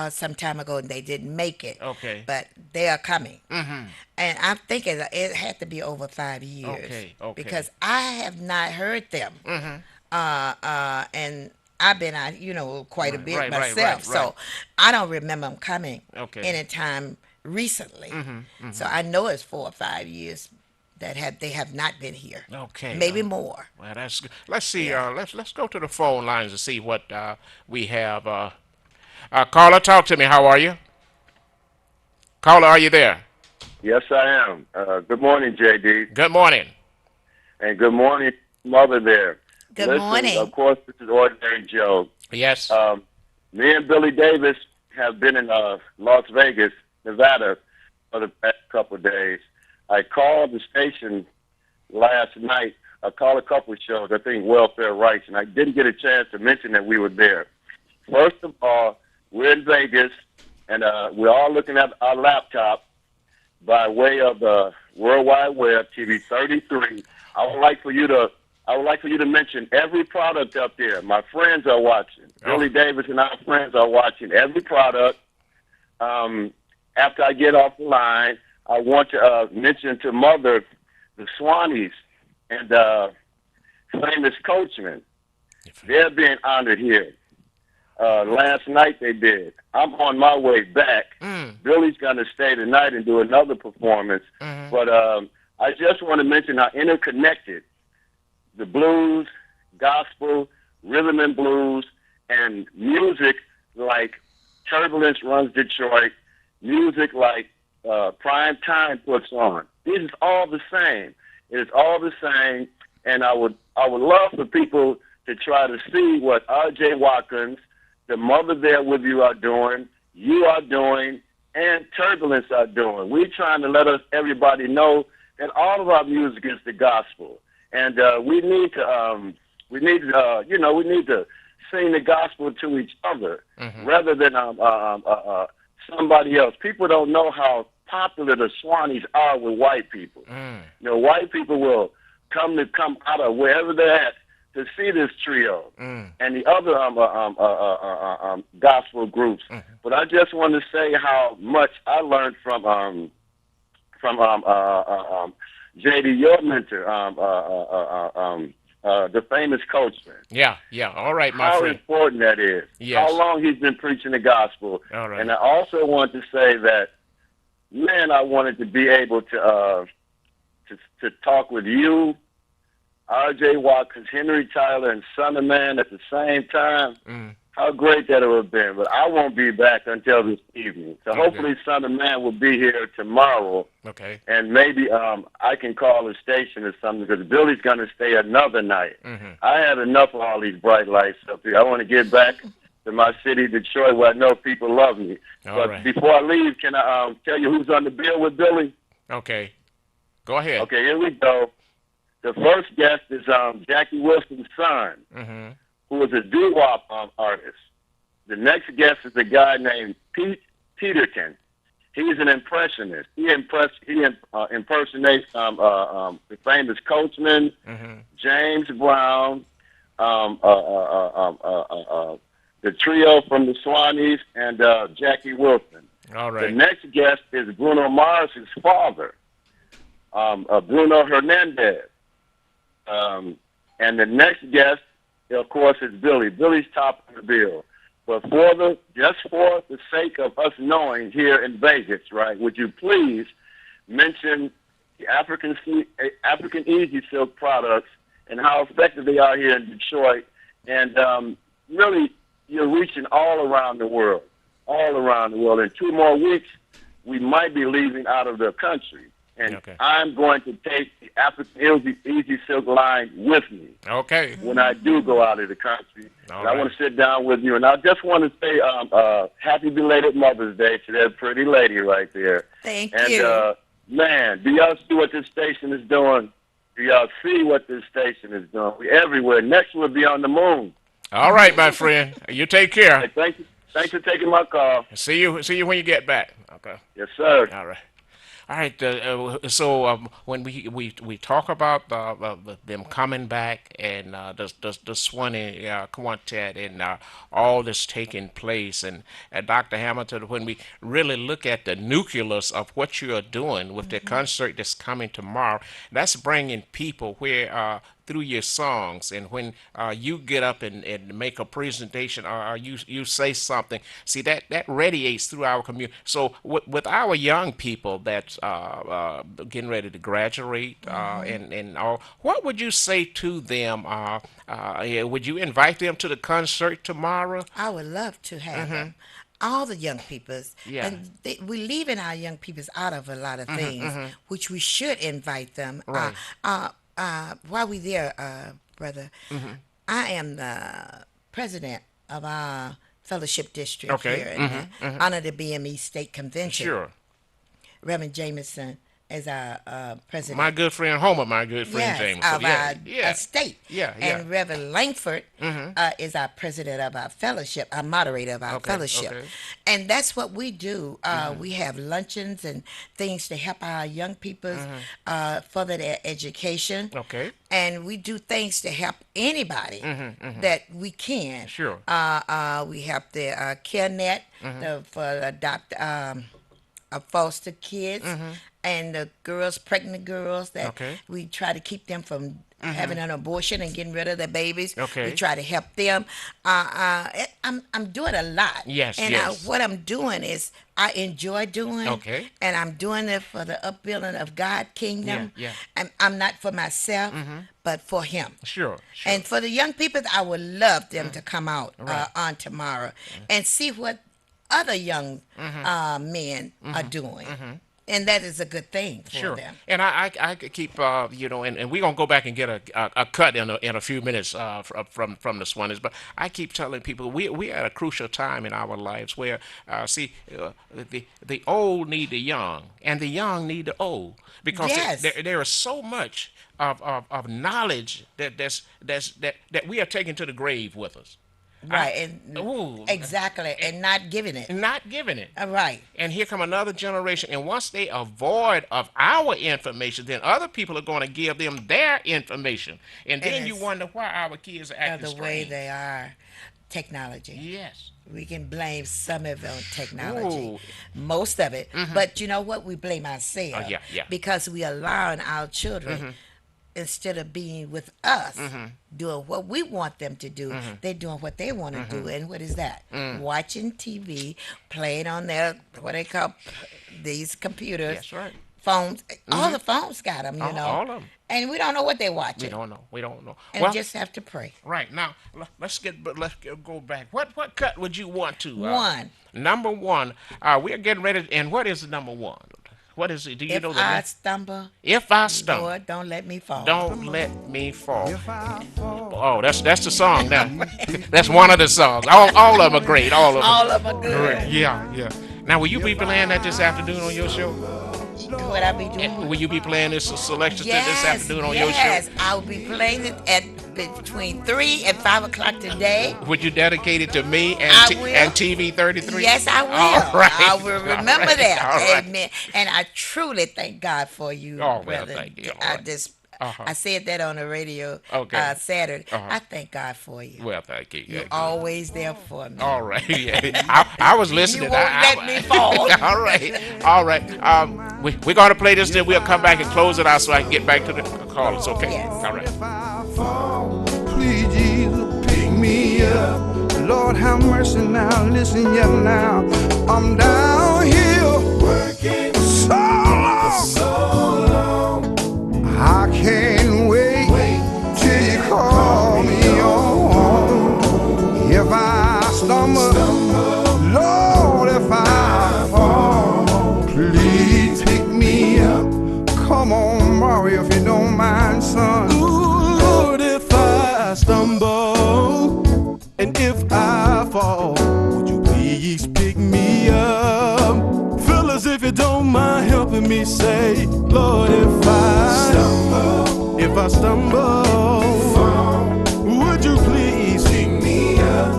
some time ago, and they didn't make it. Okay. But they are coming. And I'm thinking it had to be over 5 years. Okay. Because I have not heard them. And I've been out, quite a bit myself. So I don't remember them coming anytime recently. So I know it's 4 or 5 years that they have not been here. Okay. Maybe more. Well, that's good. Let's see. Let's go to the phone lines and see what we have. Caller, talk to me. How are you? Caller, are you there? Yes, I am. Good morning, JD. Good morning. And good morning, Mother there. Good morning. Of course, this is Ordinary Joe. Yes. Me and Billy Davis have been in Las Vegas, Nevada for the past couple of days. I called the station last night. I called a couple of shows, I think Welfare Rights, and I didn't get a chance to mention that we were there. First of all, we're in Vegas, and we're all looking at our laptop by way of the World Wide Web, TV 33. I would like for you to mention every product up there. My friends are watching. Billy Davis and our friends are watching every product. After I get off the line, I want to mention to Mother the Swannies and famous coachman. They're being honored here. Last night they did. I'm on my way back. Billy's going to stay tonight and do another performance. But I just want to mention how interconnected the blues, gospel, rhythm and blues, and music like Turbulence Runs Detroit, music like Prime Time puts on. This is all the same. It is all the same, and I would love for people to try to see what R.J. Watkins, the Mother There With You are doing, you are doing, and Turbulence are doing. We're trying to let everybody know that all of our music is the gospel, and we need to sing the gospel to each other rather than somebody else. People don't know how popular the Swannies are with white people. White people will come out of wherever they're at to see this trio and the other gospel groups. But I just want to say how much I learned from JD, your mentor, the famous Coachman. Yeah. All right, my how friend. How important that is. Yes. How long he's been preaching the gospel. All right. And I also want to say that, man, I wanted to be able to talk with you, R.J. Watkins, Henry Tyler, and Son of Man at the same time. How great that it would have been. But I won't be back until this evening. So hopefully Son of Man will be here tomorrow. Okay. And maybe I can call the station or something because Billy's going to stay another night. I had enough of all these bright lights up here. I want to get back to my city, Detroit, where I know people love me. But before I leave, can I tell you who's on the bill with Billy? Okay. Go ahead. Okay, here we go. The first guest is Jackie Wilson's son, who is a doo-wop artist. The next guest is a guy named Pete Peterton. He's an impressionist. He impersonates the famous Coachman, James Brown, the trio from the Swannies, and Jackie Wilson. All right. The next guest is Bruno Mars' father, Bruno Hernandez. And the next guest, of course, is Billy. Billy's top of the bill. But just for the sake of us knowing here in Vegas, right, would you please mention the African Easy Silk products and how effective they are here in Detroit? And really, you're reaching all around the world. In 2 more weeks, we might be leaving out of the country. And I'm going to take the African Easy Silk line with me. Okay. When I do go out of the country. I want to sit down with you. And I just want to say happy belated Mother's Day to that pretty lady right there. Thank you. And, man, do y'all see what this station is doing? We're everywhere. Next we'll be on the moon. All right, my friend. You take care. Hey, thank you. Thanks for taking my call. See you when you get back. Okay. Yes, sir. All right. All right. So when we talk about them coming back and the Swanee quartet and all that's taking place, and Dr. Hamilton, when we really look at the nucleus of what you are doing with the concert that's coming tomorrow, that's bringing people where through your songs, and when you get up and make a presentation or you say something, see that radiates through our community. So with our young people that's getting ready to graduate and all, what would you say to them? Would you invite them to the concert tomorrow? I would love to have them. All the young peoples, and we're leaving our young peoples out of a lot of things, which we should invite them. Right. While we there, brother, I am the president of our fellowship district here, and honor the BME State Convention. Sure. Reverend Jameson is our president. My good friend Homer, my good friend Jameson. Of our state. Yeah. And Reverend Langford is our president of our fellowship, our moderator of our fellowship. Okay. And that's what we do. We have luncheons and things to help our young people further their education. Okay. And we do things to help anybody that we can. Sure. We have the CareNet for adopt foster kids and the girls, pregnant girls that we try to keep them from having an abortion and getting rid of their babies. Okay. We try to help them. I'm doing a lot. Yes, and yes. what I'm doing is I enjoy doing. Okay. And I'm doing it for the upbuilding of God's kingdom. Yeah. I'm not for myself, but for Him. Sure. And for the young people, I would love them to come out on tomorrow and see what other young men are doing. And that is a good thing for them. And I could keep, and we're going to go back and get a cut in a few minutes from the Swannies. But I keep telling people we're at a crucial time in our lives where, the old need the young, and the young need the old. Because there is so much of knowledge that we are taking to the grave with us. Right, exactly, and not giving it. Right. And here come another generation, and once they avoid of our information, then other people are going to give them their information, and then you wonder why our kids are acting the way they are. Technology. Yes. We can blame some of it on technology, most of it, but you know what? We blame ourselves because we allowing our children. Instead of being with us, doing what we want them to do, they're doing what they want to do. And what is that? Watching TV, playing on their, what they call these computers. That's right. Phones. All the phones got them, you know. All of them. And we don't know what they're watching. We don't know. And just have to pray. Right. Now, let's go back. What cut would you want to? One. Number one. We are getting ready. And what is number one? What is it? Do you know the name? If I stumble. Lord, don't let me fall. Don't let me fall. Oh, that's the song now. That's one of the songs. All of them are great. All of them are good. Yeah. Now, will you be playing that this afternoon on your show? What I be doing? Will you be playing this selection this afternoon on your show? Yes, I'll be playing it at between 3 and 5 o'clock today. Would you dedicate it to me and TV 33? Yes, I will. All right. I will remember that. All Amen. Right. And I truly thank God for you. Oh, well, thank you. I said that on the radio Saturday. I thank God for you. Well, thank you. You're always there for me. All right. Yeah. I was listening. You won't let me fall. All right. We're going to play this, then we'll come back and close it out so I can get back to the callers. Okay? Yes. All right. If I fall, please, Jesus, pick me up. Lord, have mercy now. Listen, now. I'm down here working so long. I can't wait till you call me on. If I stumble, Lord, if I fall, please pick me up. Come on, Mario, if you don't mind, son. Ooh, Lord, if I stumble and if I fall, would you please pick me up? Fellas, if you don't mind helping me say, Lord, if I stumble, would you please pick me up?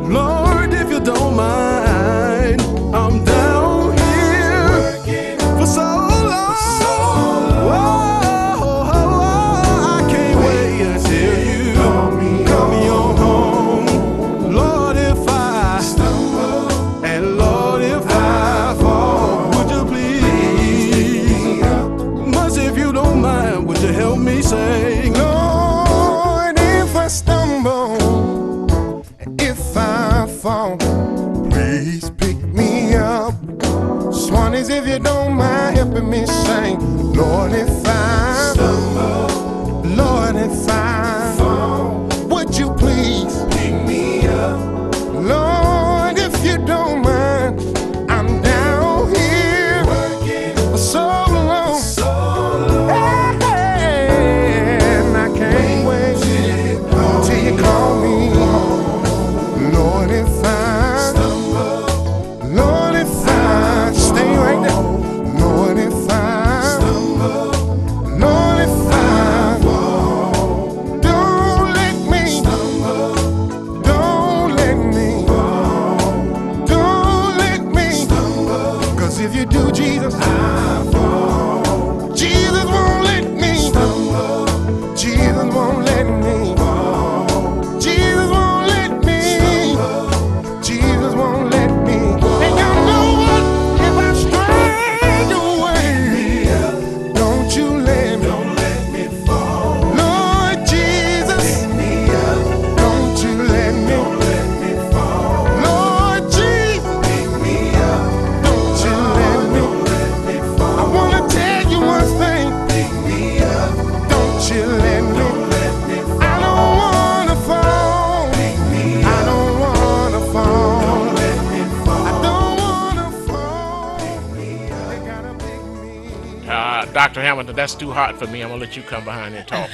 Lord, if you don't mind, I'm down here for so long. I can't wait until you call me on home. Lord, if I stumble, and Lord, if I fall, would you please? Much if you don't mind, would you help me say, Lord, if I stumble, if I fall, please pick me up. Swannies, if you don't mind helping me sing, Lord, if I stumble, Lord, if I fall, would you please pick me up? Lord, if you don't mind, I'm down here working for so long. And I can't wait till you call me home. Lord, if I stumble, Lord, if I stay right there. Lord, if I stumble, Lord, if I fall, Dr. Hamilton, that's too hot for me. I'm going to let you come behind and talk.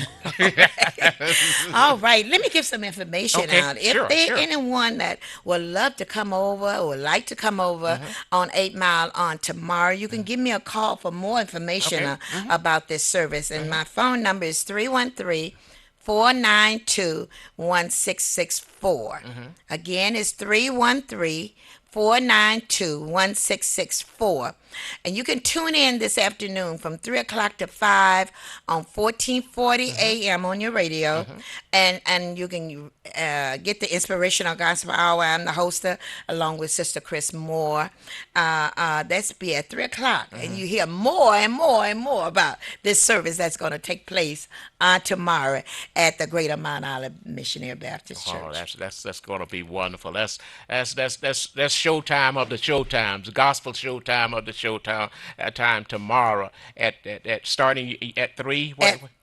All right. Let me give some information out. If there's anyone that would love to come over or would like to come over on 8 Mile on tomorrow, you can give me a call for more information about this service. And my phone number is 313-492-1664. Again, it's 313-492-1664. And you can tune in this afternoon from 3 o'clock to 5 on 1440 a.m. on your radio. And you can get the Inspirational Gospel Hour. I'm the hoster along with Sister Chris Moore. That's be at 3 o'clock. And you hear more and more and more about this service that's going to take place tomorrow at the Greater Mount Olive Missionary Baptist Church. Oh, that's going to be wonderful. That's showtime of the showtimes, gospel showtime of the showtime tomorrow at starting at 3.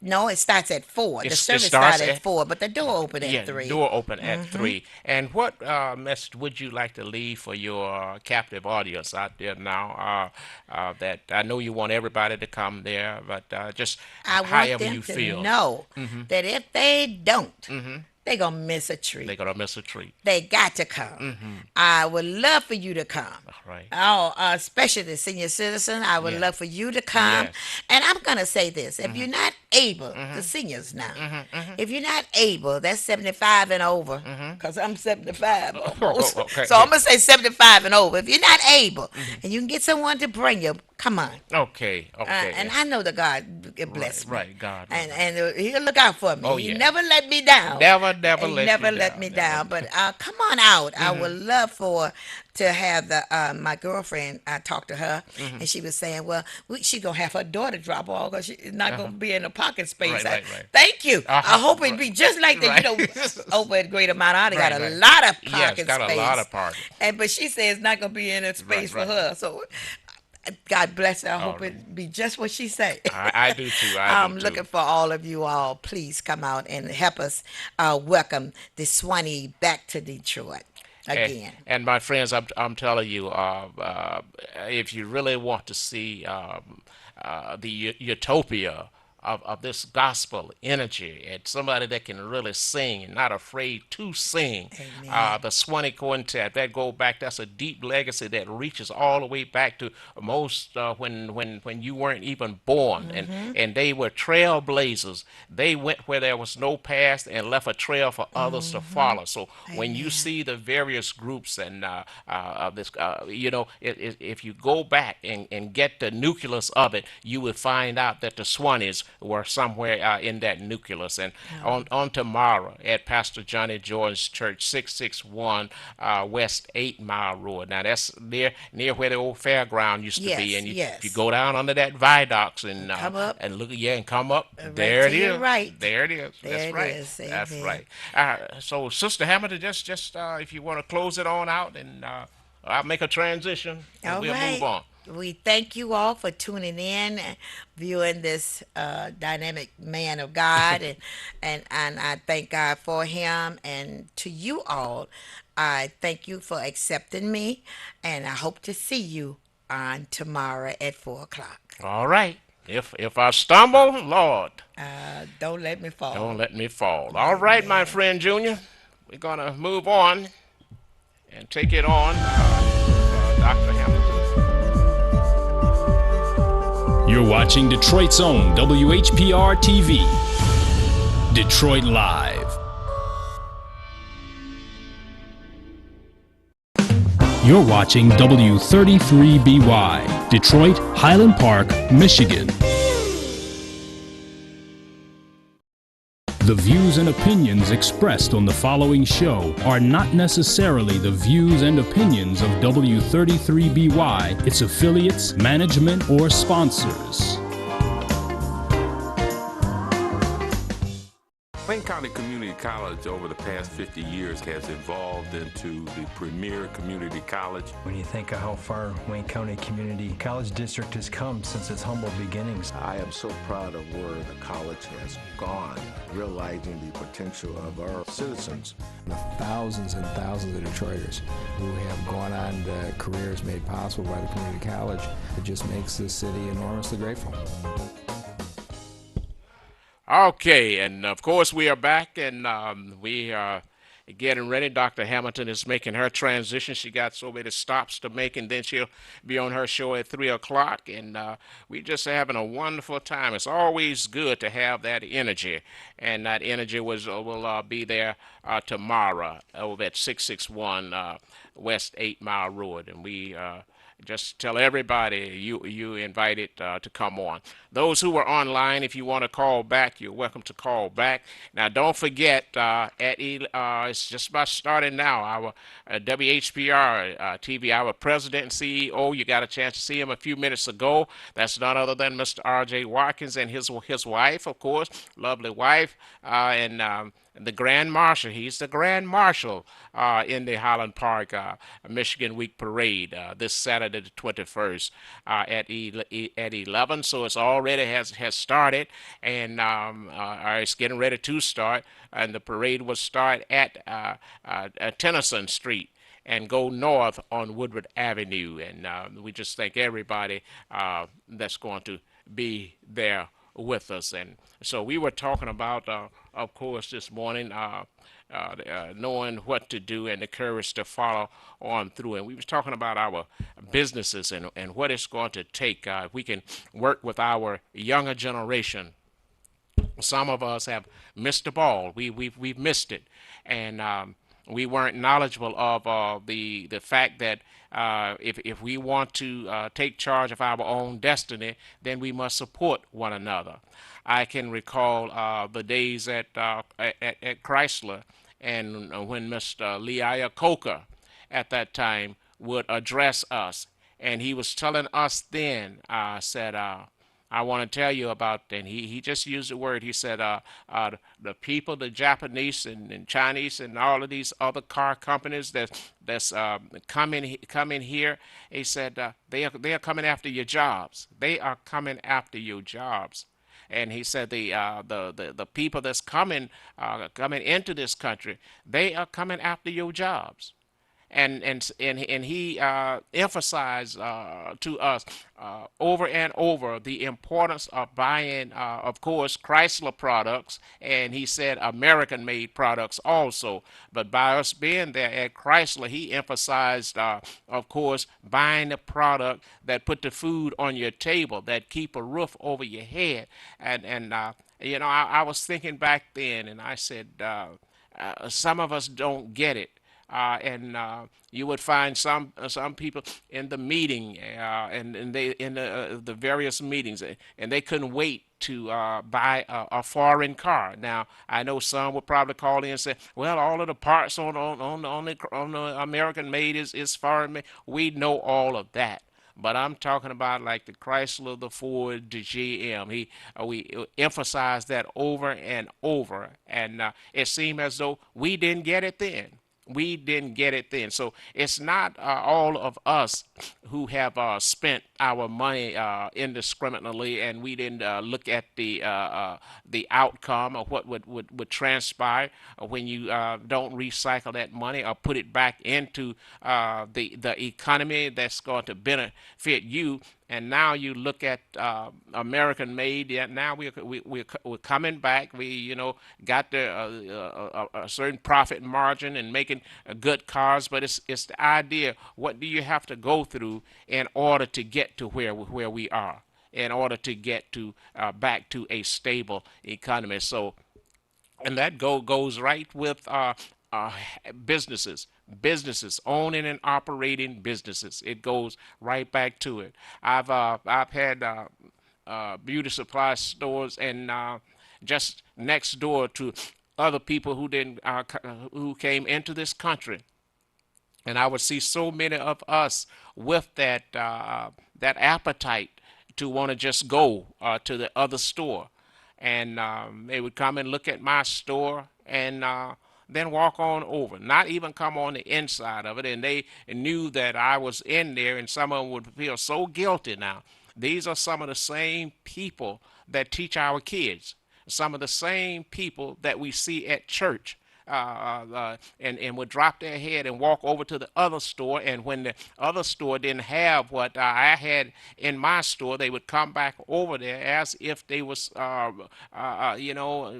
No, it starts at 4. The service starts at 4, but the door open at 3. Yeah, door open at 3. And what message would you like to leave for your captive audience out there now? That I know you want everybody to come there, but just however you feel. Know that if they don't, they're going to miss a treat. They're going to miss a treat. They got to come. I would love for you to come. Right. Oh, especially the senior citizen. I would love for you to come. Yes. And I'm going to say this. If you're not able, the seniors now, if you're not able, that's 75 and over, because I'm 75 almost. So I'm going to say 75 and over. If you're not able, and you can get someone to bring you, come on. Okay. And I know that God bless me. Right, God. And He'll look out for me. Oh, He never let me down. Never let me down. But come on out. I would love to have my girlfriend. I talked to her, and she was saying, well, she's going to have her daughter drop off because she's not going to be in the pocket space. Right. Thank you. I hope it be just like that. You know, over at Greater Mount Olive, got a lot of parking space. Got a lot of parking. But she says it's not going to be in a space for her. So God bless her. I hope it be just what she say. I do too. I'm looking for all of you all. Please come out and help us welcome the Swanee back to Detroit again. And my friends, I'm telling you, if you really want to see the utopia of this gospel energy and somebody that can really sing and not afraid to sing. The Swanee Quintet, that go back, that's a deep legacy that reaches all the way back to most when you weren't even born. And they were trailblazers. They went where there was no past and left a trail for others to follow. So when you see the various groups and this, if you go back and get the nucleus of it, you would find out that the Swanees were somewhere in that nucleus. And on tomorrow at Pastor Johnny Jordan's church, 661 West 8 Mile Road. Now that's near where the old fairground used to be. And if you go down under that viaduct and come up and look, and come up, there it is. Right. There it is. That's right. That's right. So Sister Hamilton, just if you want to close it on out, and I'll make a transition and we'll move on. We thank you all for tuning in and viewing this dynamic man of God, and I thank God for him. And to you all, I thank you for accepting me, and I hope to see you on tomorrow at 4 o'clock. All right. If I stumble, Lord, don't let me fall. Don't let me fall. All right, my friend Junior, we're gonna move on and take it on, Dr. Hamilton. You're watching Detroit's own WHPR TV, Detroit Live. You're watching W33BY, Detroit, Highland Park, Michigan. The views and opinions expressed on the following show are not necessarily the views and opinions of W33BY, its affiliates, management, or sponsors. Wayne Wayne County Community College over the past 50 years has evolved into the premier community college. When you think of how far Wayne County Community College District has come since its humble beginnings. I am so proud of where the college has gone, realizing the potential of our citizens. The thousands and thousands of Detroiters who have gone on to careers made possible by the community college, it just makes this city enormously grateful. Okay, and of course we are back, and we are getting ready. Dr. Hamilton is making her transition. She got so many stops to make, and then she'll be on her show at 3 o'clock, and we just having a wonderful time. It's always good to have that energy, and that energy will be there tomorrow over at 661 West 8 Mile Road, and we just tell everybody you invited to come on. Those who are online, if you want to call back, you're welcome to call back. Now, don't forget, it's just about starting now, our WHPR TV, our president and CEO, you got a chance to see him a few minutes ago. That's none other than Mr. R.J. Watkins and his wife, of course, lovely wife, and the Grand Marshal. He's the Grand Marshal in the Highland Park Michigan Week Parade this Saturday the 21st at 11. So it's already has started, and it's getting ready to start. And the parade will start at Tennyson Street and go north on Woodward Avenue. And we just thank everybody that's going to be there with us. And so we were talking about, of course, this morning, knowing what to do and the courage to follow on through. And we was talking about our businesses and what it's going to take. If we can work with our younger generation. Some of us have missed the ball. We've missed it. And we weren't knowledgeable of the fact that if we want to take charge of our own destiny, then we must support one another. I can recall the days at Chrysler, and when Mr. Lee Iacocca at that time would address us, and he was telling us then, said, I want to tell you about, and he just used the word, he said, the people, the Japanese and Chinese and all of these other car companies that's coming here, he said, they are coming after your jobs. They are coming after your jobs. And he said the people that's coming into this country, they are coming after your jobs. And he emphasized to us over and over the importance of buying, of course, Chrysler products, and he said American-made products also. But by us being there at Chrysler, he emphasized, of course, buying a product that put the food on your table, that keep a roof over your head. And you know, I was thinking back then, and I said, some of us don't get it. And you would find some people in the meeting and they in the various meetings, and they couldn't wait to buy a foreign car. Now I know some would probably call in and say, "Well, all of the parts on the American made is foreign made." We know all of that. But I'm talking about like the Chrysler, the Ford, the GM. We emphasize that over and over, and it seemed as though we didn't get it then. We didn't get it then. So it's not all of us who have spent our money indiscriminately, and we didn't look at the outcome of what would transpire when you don't recycle that money or put it back into the economy that's going to benefit you. And now you look at American made. Yeah, now we're coming back. We got a certain profit margin and making good cars. But it's the idea. What do you have to go through in order to get to where we are? In order to get to back to a stable economy. So, and that goes right with businesses, owning and operating businesses. It goes right back to it. I've had beauty supply stores, and just next door to other people who came into this country, and I would see so many of us with that appetite to want to just go to the other store. and they would come and look at my store and then walk on over, not even come on the inside of it. And they knew that I was in there, and some of them would feel so guilty now. These are some of the same people that teach our kids, some of the same people that we see at church. And would drop their head and walk over to the other store. And when the other store didn't have what I had in my store, they would come back over there as if they was,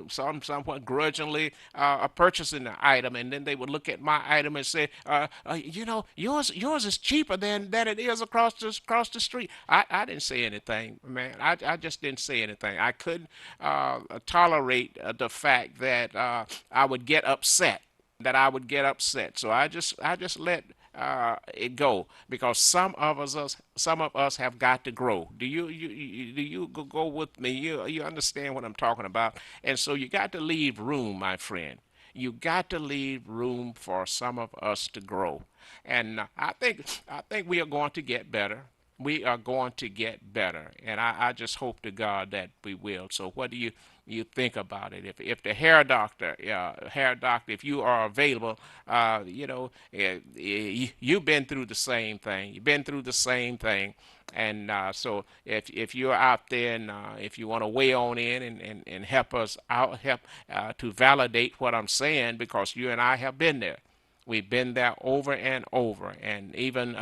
somewhat grudgingly purchasing the item. And then they would look at my item and say, yours is cheaper than it is across the street. I didn't say anything, man. I just didn't say anything. I couldn't tolerate the fact that I would get upset. So I just let it go, because some of us have got to grow. Do you go with me? You understand what I'm talking about? And so you got to leave room, my friend. You got to leave room for some of us to grow. And I think we are going to get better. We are going to get better, and I just hope to God that we will. So what do you think about it? If the hair doctor, if you are available, you've been through the same thing. And so if you're out there and if you want to weigh on in and help us out, to validate what I'm saying, because you and I have been there. We've been there over and over, and even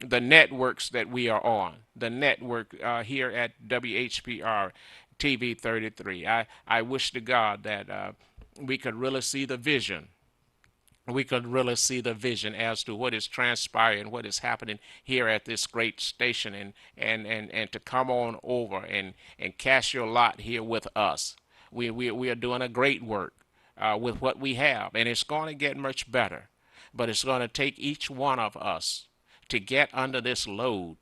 the networks that we are on, the network here at WHPR TV 33. I wish to God that we could really see the vision. We could really see the vision as to what is transpiring, what is happening here at this great station, and to come on over and cast your lot here with us. We are doing a great work with what we have, and it's going to get much better. But it's going to take each one of us to get under this load,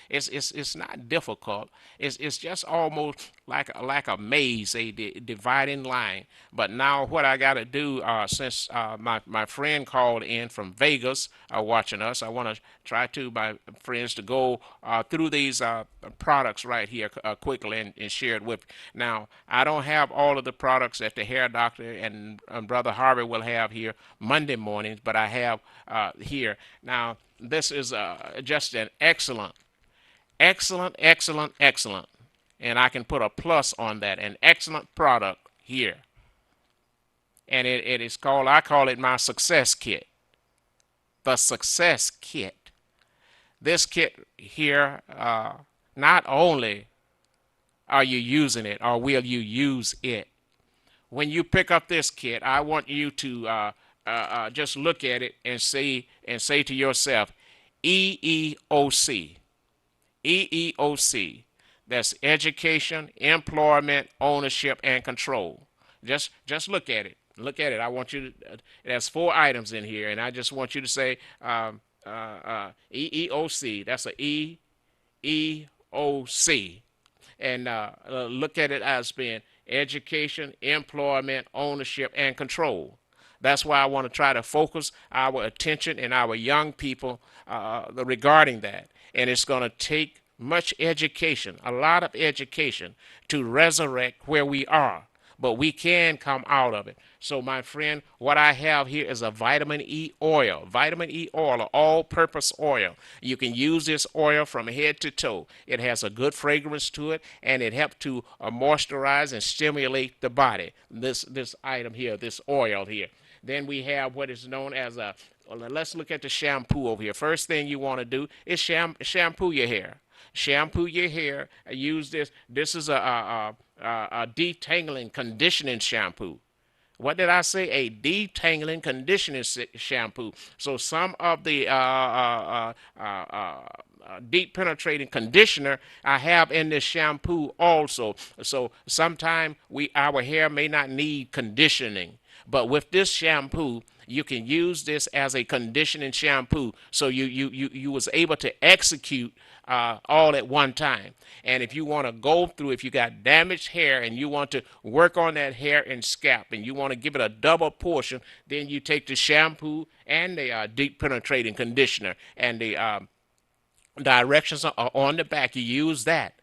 It's not difficult. It's just almost like a maze, a dividing line. But now what I got to do, since my friend called in from Vegas watching us, I want to try to, my friends, to go through these products right here quickly and share it with. Now, I don't have all of the products that the hair doctor and Brother Harvey will have here Monday mornings, but I have here. Now, this is just an excellent, and I can put a plus on that, an excellent product here. And it is called, I call it my success kit. The success kit. This kit here, not only are you using it, or will you use it, when you pick up this kit, I want you to just look at it and say to yourself, EEOC. EEOC. That's education, employment, ownership, and control. Just look at it. Look at it. I want you to. There's 4 items in here, and I just want you to say EEOC. That's a EEOC, and look at it as being education, employment, ownership, and control. That's why I want to try to focus our attention and our young people regarding that. And it's going to take much education, a lot of education, to resurrect where we are. But we can come out of it. So, my friend, what I have here is a vitamin E oil. Vitamin E oil, an all-purpose oil. You can use this oil from head to toe. It has a good fragrance to it, and it helps to moisturize and stimulate the body. This item here, this oil here. Then we have what is known as let's look at the shampoo over here. First thing you want to do is shampoo your hair. Shampoo your hair. Use this. This is a detangling conditioning shampoo. What did I say? A detangling conditioning shampoo. So some of the deep penetrating conditioner I have in this shampoo also. So sometimes our hair may not need conditioning. But with this shampoo, you can use this as a conditioning shampoo. So you was able to execute all at one time. And if you want to go through, if you got damaged hair and you want to work on that hair and scalp and you want to give it a double portion, then you take the shampoo and the deep penetrating conditioner, and the directions are on the back. You use that.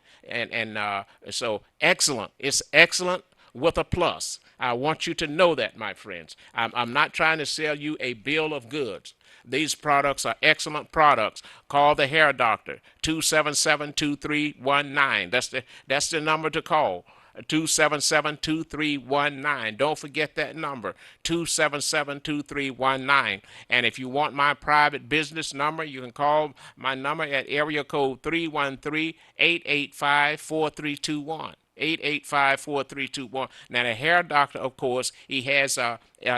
So excellent. It's excellent with a plus. I want you to know that, my friends. I'm not trying to sell you a bill of goods. These products are excellent products. Call the hair doctor, 277-2319. That's the number to call. 277-2319. Don't forget that number, 277-2319. And if you want my private business number, you can call my number at area code 313-885-4321. 885-4321. Now, the hair doctor, of course, he has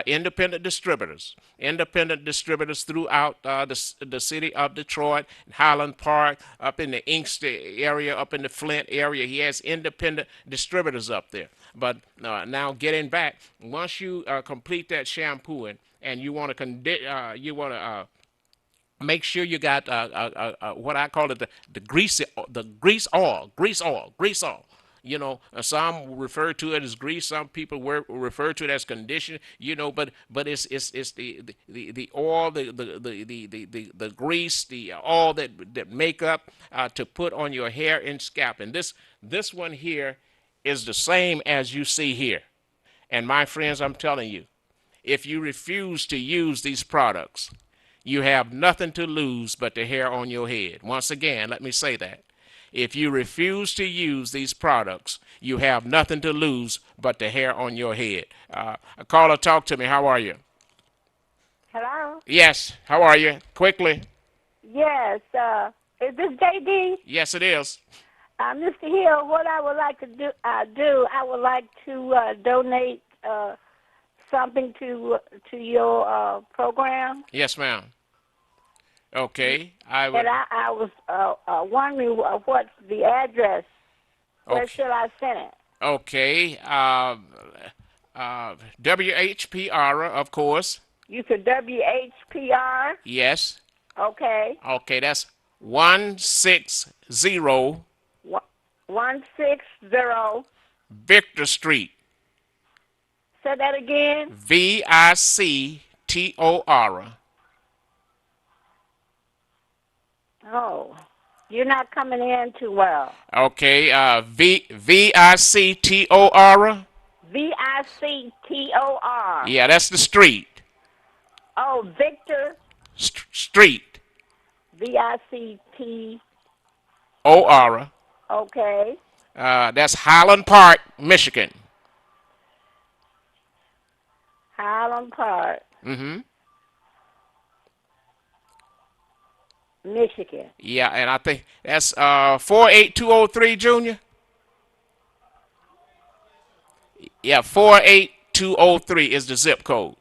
independent distributors throughout the city of Detroit, Highland Park, up in the Inkster area, up in the Flint area. He has independent distributors up there. But now, getting back, once you complete that shampooing and you want to make sure you got what I call it the grease oil. You know, some refer to it as grease. Some people refer to it as conditioner. You know, but it's the oil, the grease, the oil that make up to put on your hair and scalp. And this one here is the same as you see here. And my friends, I'm telling you, if you refuse to use these products, you have nothing to lose but the hair on your head. Once again, let me say that. If you refuse to use these products, you have nothing to lose but the hair on your head. Caller, talk to me. How are you? Hello? Yes. How are you? Quickly. Yes. Is this JD? Yes, it is. Mr. Hill, what I would like to do, I would like to donate something to your program. Yes, ma'am. Okay. I was wondering what's the address. Where should I send it? Okay. WHPR, of course. You said WHPR? Yes. Okay. Okay, that's 160. 160. Victor Street. Say that again. VICTOR. Oh, you're not coming in too well. Okay, VICTOR. VICTOR. Yeah, that's the street. Oh, Victor. Street. VICTOR. Okay. That's Highland Park, Michigan. Highland Park. Mm-hmm. Michigan. Yeah, and I think that's 48203, Junior. Yeah, 48203 is the zip code.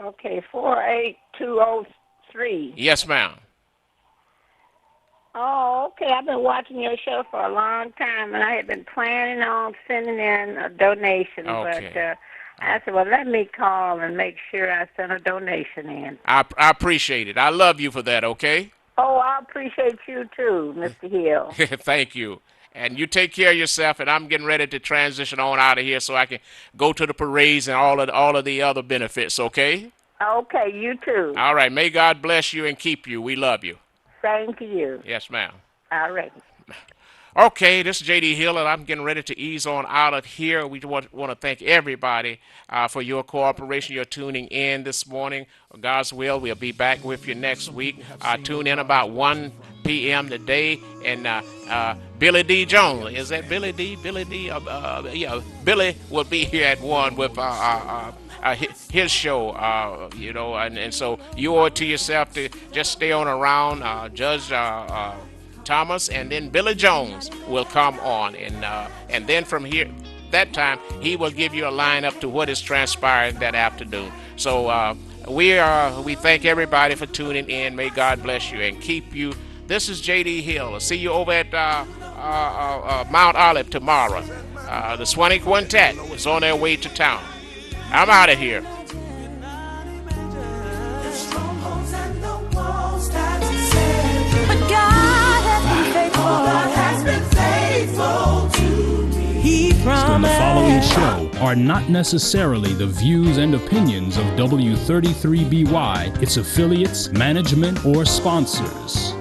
Okay, 48203. Yes, ma'am. Oh, okay. I've been watching your show for a long time, and I had been planning on sending in a donation, okay. But I said, well, let me call and make sure I send a donation in. I appreciate it. I love you for that, okay? Oh, I appreciate you too, Mr. Hill. Thank you. And you take care of yourself, and I'm getting ready to transition on out of here so I can go to the parades and all of the other benefits, okay? Okay, you too. All right. May God bless you and keep you. We love you. Same to you. Yes, ma'am. All right. Okay, this is J.D. Hill, and I'm getting ready to ease on out of here. We want to thank everybody for your cooperation. You're tuning in this morning. God's will, we'll be back with you next week. Tune in about 1 p.m. today. And Billy D. Jones, is that Billy D? Billy D? Yeah, Billy will be here at 1 with his show, and so you owe it to yourself to just stay on around. Judge Thomas and then Billy Jones will come on, and then from here, that time he will give you a lineup to what is transpiring that afternoon. So we thank everybody for tuning in. May God bless you and keep you. This is J.D. Hill. I'll see you over at Mount Olive tomorrow. The Swanee Quintet is on their way to town. I'm out of here. On the following show are not necessarily the views and opinions of W33BY, its affiliates, management, or sponsors.